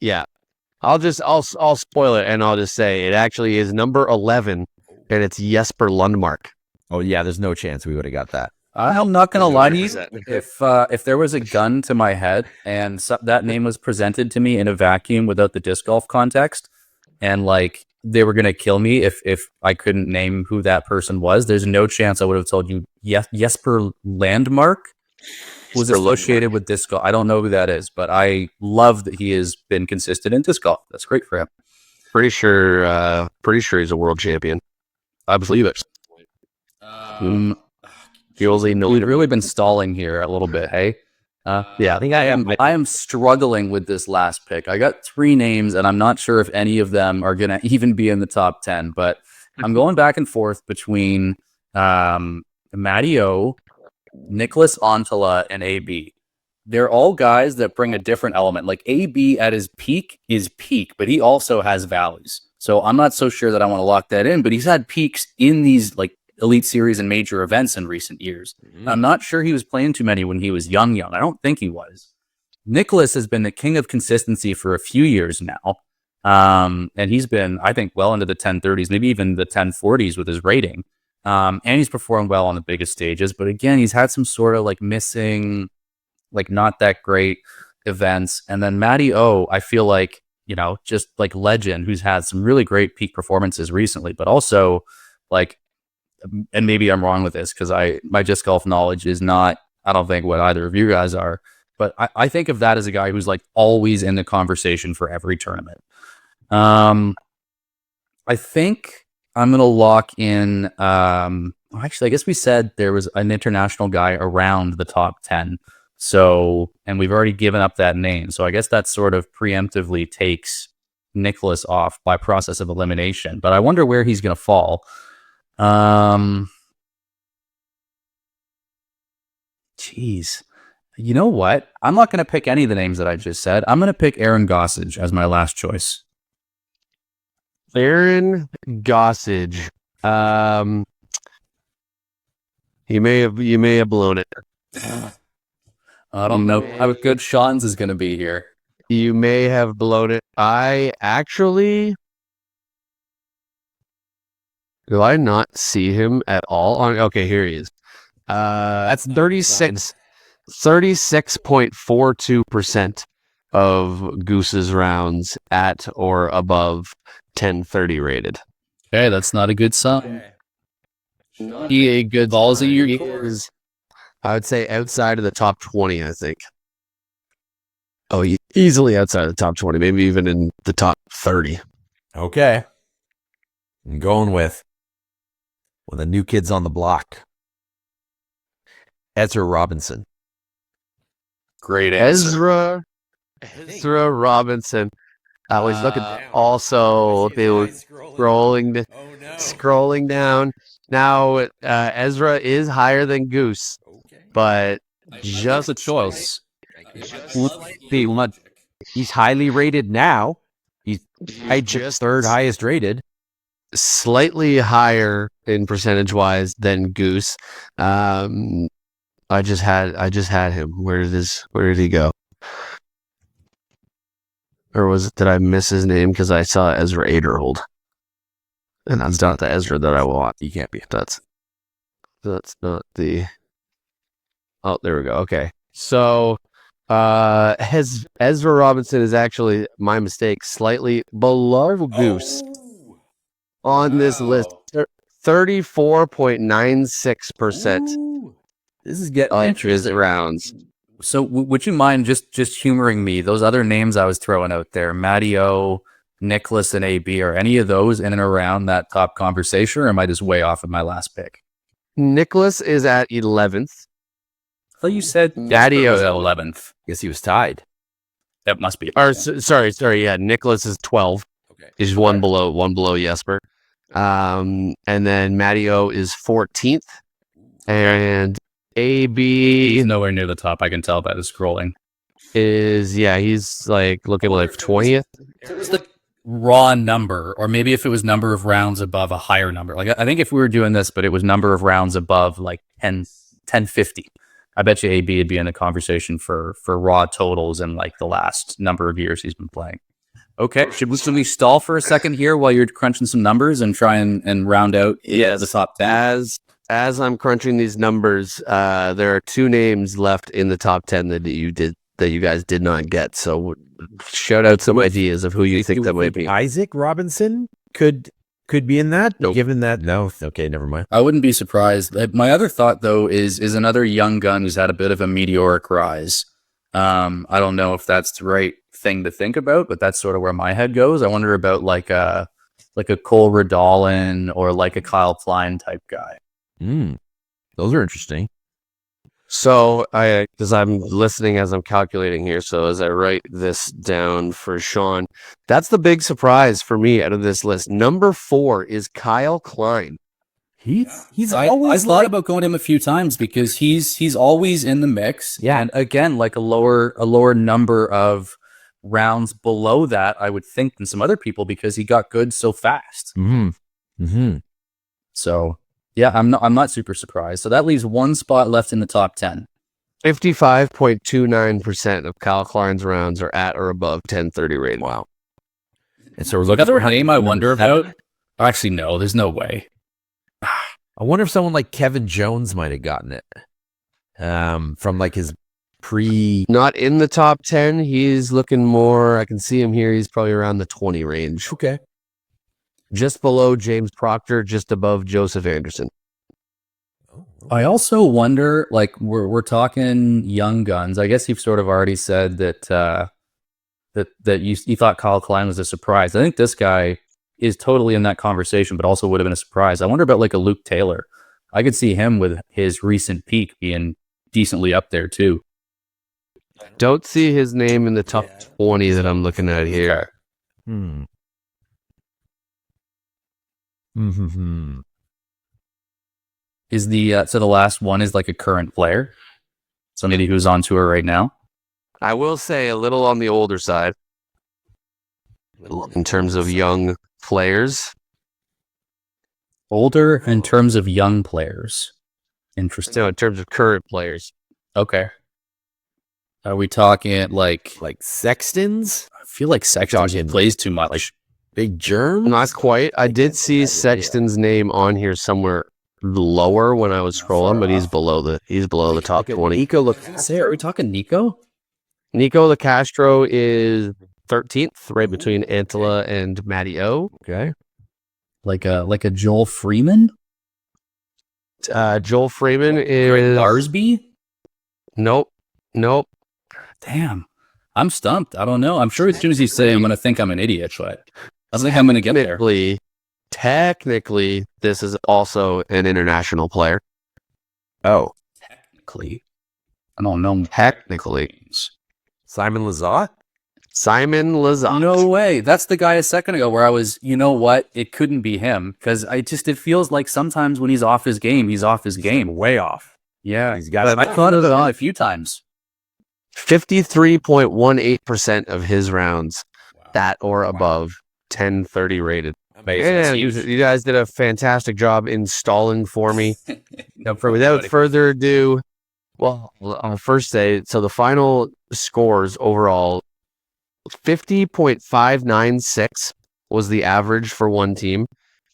Yeah. I'll spoil it, and I'll just say it actually is number 11, and it's Jesper Lundmark. Oh, yeah, there's no chance we would have got that. I'm not going to lie to you. 100%. If there was a gun to my head and that name was presented to me in a vacuum without the disc golf context, and like they were going to kill me if I couldn't name who that person was, there's no chance I would have told you Jesper Landmark was associated with disc golf. I don't know who that is, but I love that he has been consistent in disc golf. That's great for him. Pretty sure he's a world champion. I believe it. We've really been stalling here a little bit, hey? Yeah, I think I am struggling with this last pick. I got 3 names, and I'm not sure if any of them are going to even be in the top 10, but I'm going back and forth between Matty O, Nicholas Antala, and AB. They're all guys that bring a different element. Like AB at his peak is peak, but he also has valleys. So I'm not so sure that I want to lock that in, but he's had peaks in these like Elite Series and major events in recent years. I'm not sure he was playing too many when he was young. I don't think he was. Nicholas has been the king of consistency for a few years now. And he's been, I think, well into the 1030s, maybe even the 1040s with his rating. And he's performed well on the biggest stages. But again, he's had some sort of like missing, like not that great events. And then Matty O, I feel like, just like legend who's had some really great peak performances recently, but also like, and maybe I'm wrong with this because my disc golf knowledge is not, I don't think what either of you guys are, but I think of that as a guy who's like always in the conversation for every tournament. I think I'm going to lock in, actually, I guess we said there was an international guy around the top 10. So, and we've already given up that name. So I guess that sort of preemptively takes Nicholas off by process of elimination, but I wonder where he's going to fall. Geez. You know what? I'm not going to pick any of the names that I just said. I'm going to pick Aaron Gossage as my last choice. Aaron Gossage. You may have blown it. I don't know how good Sean's is going to be here. You may have blown it. Do I not see him at all? Okay, here he is. That's 36.42% of Goose's rounds at or above 1030 rated. Okay, that's not a good sign. He a good ballsy. I would say outside of the top 20, I think. Oh, easily outside of the top 20, maybe even in the top 30. Okay. I'm going with the new kids on the block. Ezra Robinson. Great answer. Ezra Robinson. I was looking also they were scrolling down. Now Ezra is higher than Goose, but just a choice. He's highly rated now. He's just third highest rated. Slightly higher in percentage wise than Goose. I just had him. Where did he go? Or did I miss his name because I saw Ezra Aderhold? And that's not the Ezra that I want. He can't be. That's not the. Oh, there we go. Okay. So Ezra Robinson is actually, my mistake, slightly below Goose on this list. 34.96%. This is getting interesting rounds. So would you mind just humoring me? Those other names I was throwing out there, Matty O, Nicholas, and AB, are any of those in and around that top conversation, or am I just way off of my last pick? Nicholas is at 11th. I thought you said Matty O was at 11th. Guess he was tied. That must be. Or sorry. Yeah, Nicholas is 12. He's one below Jesper. And then Matty O is 14th. And AB He's nowhere near the top. I can tell by the scrolling. he's like looking like 20th. It was the raw number, or maybe if it was number of rounds above a higher number. Like I think if we were doing this, but it was number of rounds above like 1050, I bet you AB would be in the conversation for raw totals in like the last number of years he's been playing. Okay, should we stall for a second here while you're crunching some numbers and try and round out the top 10? As I'm crunching these numbers, there are 2 names left in the top 10 that you guys did not get. So shout out some ideas of who you think that might be. Isaac Robinson could be in that. Nope. Given that, no. Okay, never mind. I wouldn't be surprised. My other thought, though, is another young gun who's had a bit of a meteoric rise. I don't know if that's the right thing to think about, but that's sort of where my head goes. I wonder about like a Cole Radalin or like a Kyle Klein type guy. Those are interesting. So because I'm listening as I'm calculating here, so as I write this down for Sean, that's the big surprise for me out of this list. Number 4 is Kyle Klein. He's I always thought about going to him a few times because he's always in the mix. Yeah. And again, like a lower number of rounds below that, I would think, than some other people because he got good so fast. So yeah, I'm not super surprised. So that leaves one spot left in the top 10. 55.29% of Kyle Klein's rounds are at or above 1030 rated. Wow. And so we're looking Another for name I wonder about. Actually, no, there's no way. I wonder if someone like Kevin Jones might have gotten it. From like his Not in the top 10. He's looking more, I can see him here. He's probably around the 20 range. Okay. Just below James Proctor, just above Joseph Anderson. I also wonder, like we're talking young guns. I guess you've sort of already said that you thought Kyle Klein was a surprise. I think this guy is totally in that conversation, but also would have been a surprise. I wonder about like a Luke Taylor. I could see him with his recent peak being decently up there too. Don't see his name in the top 20 that I'm looking at here. Is the so the last one is like a current player, somebody who's on tour right now? I will say a little on the older side in terms of young players. Older in terms of young players. Interesting. So in terms of current players. Okay. Are we talking like Sextons? I feel like Sexton plays too much. Like Big Germ? Not quite. I did see Sexton's name on here somewhere lower when I was scrolling, but he's below the top 20. Nico looks. Are we talking Nico? Nico LaCastro is 13th, right between Antela and Matty O. Okay. Like a Joel Freeman? Joel Freeman is Arsby? Nope. Damn. I'm stumped. I don't know. I'm sure as soon as you say, I'm going to think I'm an idiot, but I don't think I'm going to get there. Technically, this is also an international player. Oh. Technically. I don't know. Technically. Simon Lazat? Simon Lazat. No way. That's the guy a second ago where I was, you know what? It couldn't be him because it feels like sometimes when he's off his game, he's off his game. Way off. Yeah. He's got I thought of it on a few times. 53.18% of his rounds that or above 1030 rated. Amazing. And you guys did a fantastic job installing for me. Without further ado, well, I'll first say, so the final scores overall, 50.596 was the average for one team.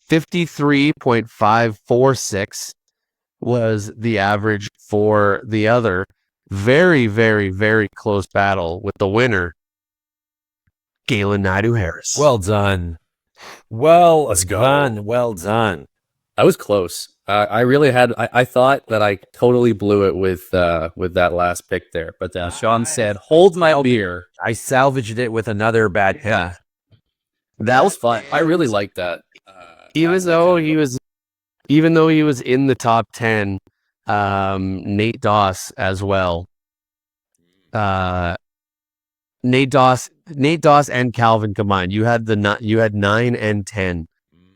53.546 was the average for the other. Very, very, very close battle with the winner, Galen Naidu-Harris. Well done. Well done. I was close. I really had. I thought that I totally blew it with that last pick there. But Sean said, "Hold my beer." I salvaged it with another bad pick. That was fun. I really liked that. Even though he was in the top 10, Nate Doss as well. Nate Doss, and Calvin combined. You had 9 and 10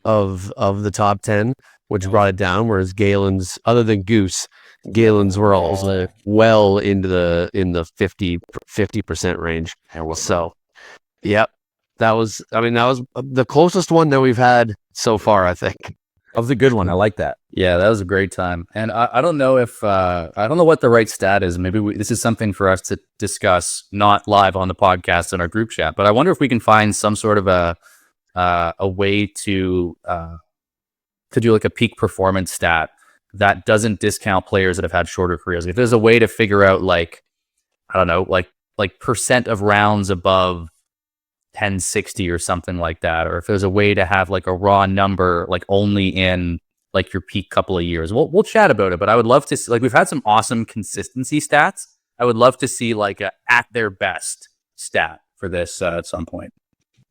of the top 10, which brought it down. Whereas Galen's, other than Goose, Galen's were all well into the 50% range. So, yep, that was the closest one that we've had so far, I think. That was a good one. I like that. Yeah, that was a great time. And I don't know if I don't know what the right stat is. Maybe this is something for us to discuss, not live on the podcast in our group chat. But I wonder if we can find some sort of a way to do like a peak performance stat that doesn't discount players that have had shorter careers. If there's a way to figure out, like, I don't know, like percent of rounds above 1060 or something like that, or if there's a way to have like a raw number, like only in like your peak couple of years, we'll chat about it. But I would love to see, like, we've had some awesome consistency stats. I would love to see like a at their best stat for this at some point.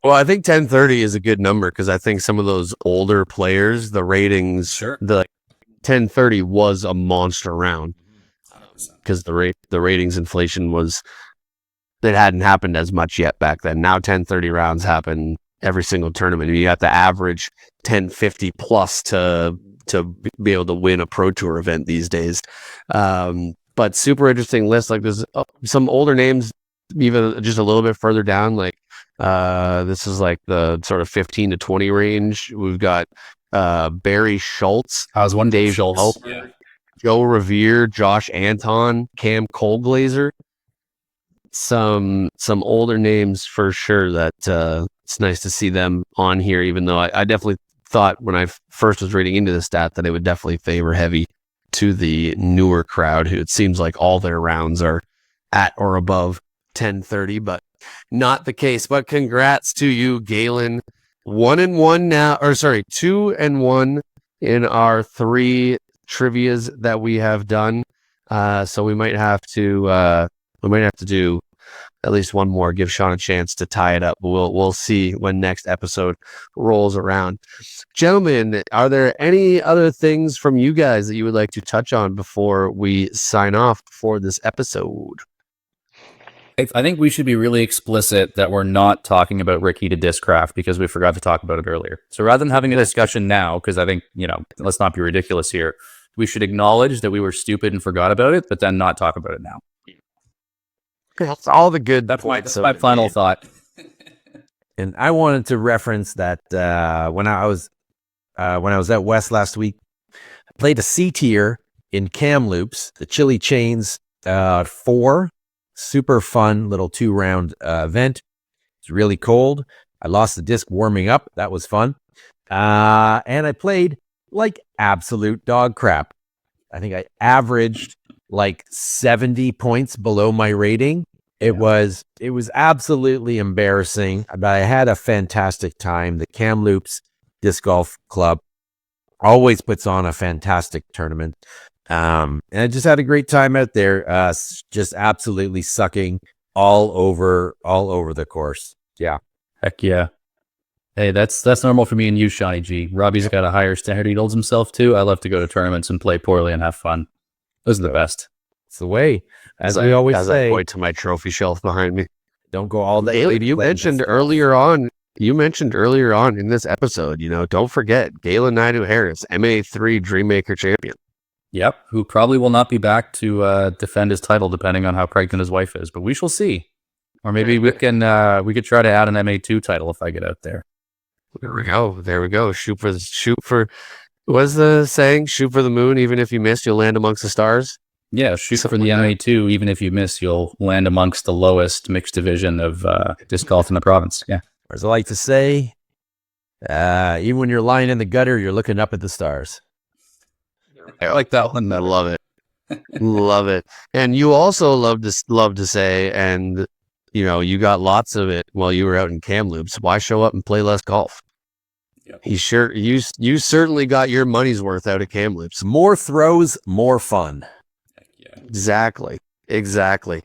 Well, I think 1030 is a good number because I think some of those older players, the ratings, the 1030 was a monster round because the ratings inflation that hadn't happened as much yet back then. Now 1030 rounds happen every single tournament. You have to average 1050 plus to be able to win a Pro Tour event these days. But super interesting list. Like, there's some older names, even just a little bit further down. Like, this is like the sort of 15 to 20 range. We've got Barry Schultz. I was one Dave Schultz. Joe Revere, Josh Anton, Cam Colglazer. Some older names for sure that it's nice to see them on here, even though I definitely thought when I first was reading into the stat that it would definitely favor heavy to the newer crowd, who it seems like all their rounds are at or above 1030, but not the case. But congrats to you, Galen. 1-1 now, or sorry, 2-1 in our 3 trivias that we have done. So we might have to do at least one more, give Sean a chance to tie it up. We'll see when next episode rolls around. Gentlemen, are there any other things from you guys that you would like to touch on before we sign off for this episode? I think we should be really explicit that we're not talking about Ricky to Discraft because we forgot to talk about it earlier. So rather than having a discussion now, because I think, let's not be ridiculous here, we should acknowledge that we were stupid and forgot about it, but then not talk about it now. That's all the good. That's my final thought. And I wanted to reference that when I was at West last week, I played a C tier in Kamloops, the Chili Chains 4. Super fun little 2-round event. It's really cold. I lost the disc warming up. That was fun. And I played like absolute dog crap. I think I averaged like 70 points below my rating. It was absolutely embarrassing, but I had a fantastic time. The Kamloops Disc Golf Club always puts on a fantastic tournament. And I just had a great time out there, just absolutely sucking all over the course. Yeah. Heck yeah. Hey, that's normal for me and you, Shawnee G. Robbie's got a higher standard he holds himself to. I love to go to tournaments and play poorly and have fun. Those are the best. It's the way, as we always say. I point to my trophy shelf behind me. Don't go all day. You mentioned earlier on in this episode, don't forget Galen Naidu-Harris, MA3 Dreammaker champion. Yep, who probably will not be back to defend his title, depending on how pregnant his wife is. But we shall see. Or maybe we could try to add an MA2 title if I get out there. There we go. Shoot for. What's the saying? Shoot for the moon. Even if you miss, you'll land amongst the stars. Yeah, shoot for the MA2. Even if you miss, you'll land amongst the lowest mixed division of disc golf in the province. Yeah. Or as I like to say, even when you're lying in the gutter, you're looking up at the stars. I like that one. I love it. Love it. And you also love to say, and you got lots of it while you were out in Kamloops. Why show up and play less golf? Yep. You certainly got your money's worth out of Kamloops. More throws, more fun. Yeah. Exactly.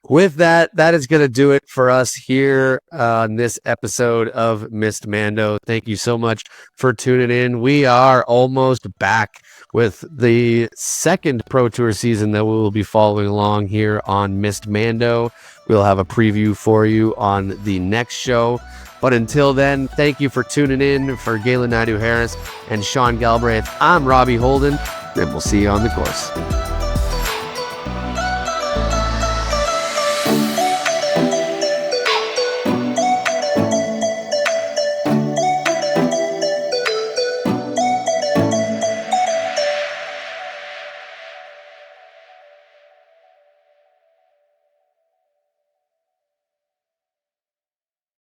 With that is going to do it for us here on this episode of Missed Mando. Thank you so much for tuning in. We are almost back with the second Pro Tour season that we will be following along here on Missed Mando. We'll have a preview for you on the next show. But until then, thank you for tuning in. For Galen Naidu-Harris and Sean Galbraith, I'm Robbie Holden, and we'll see you on the course.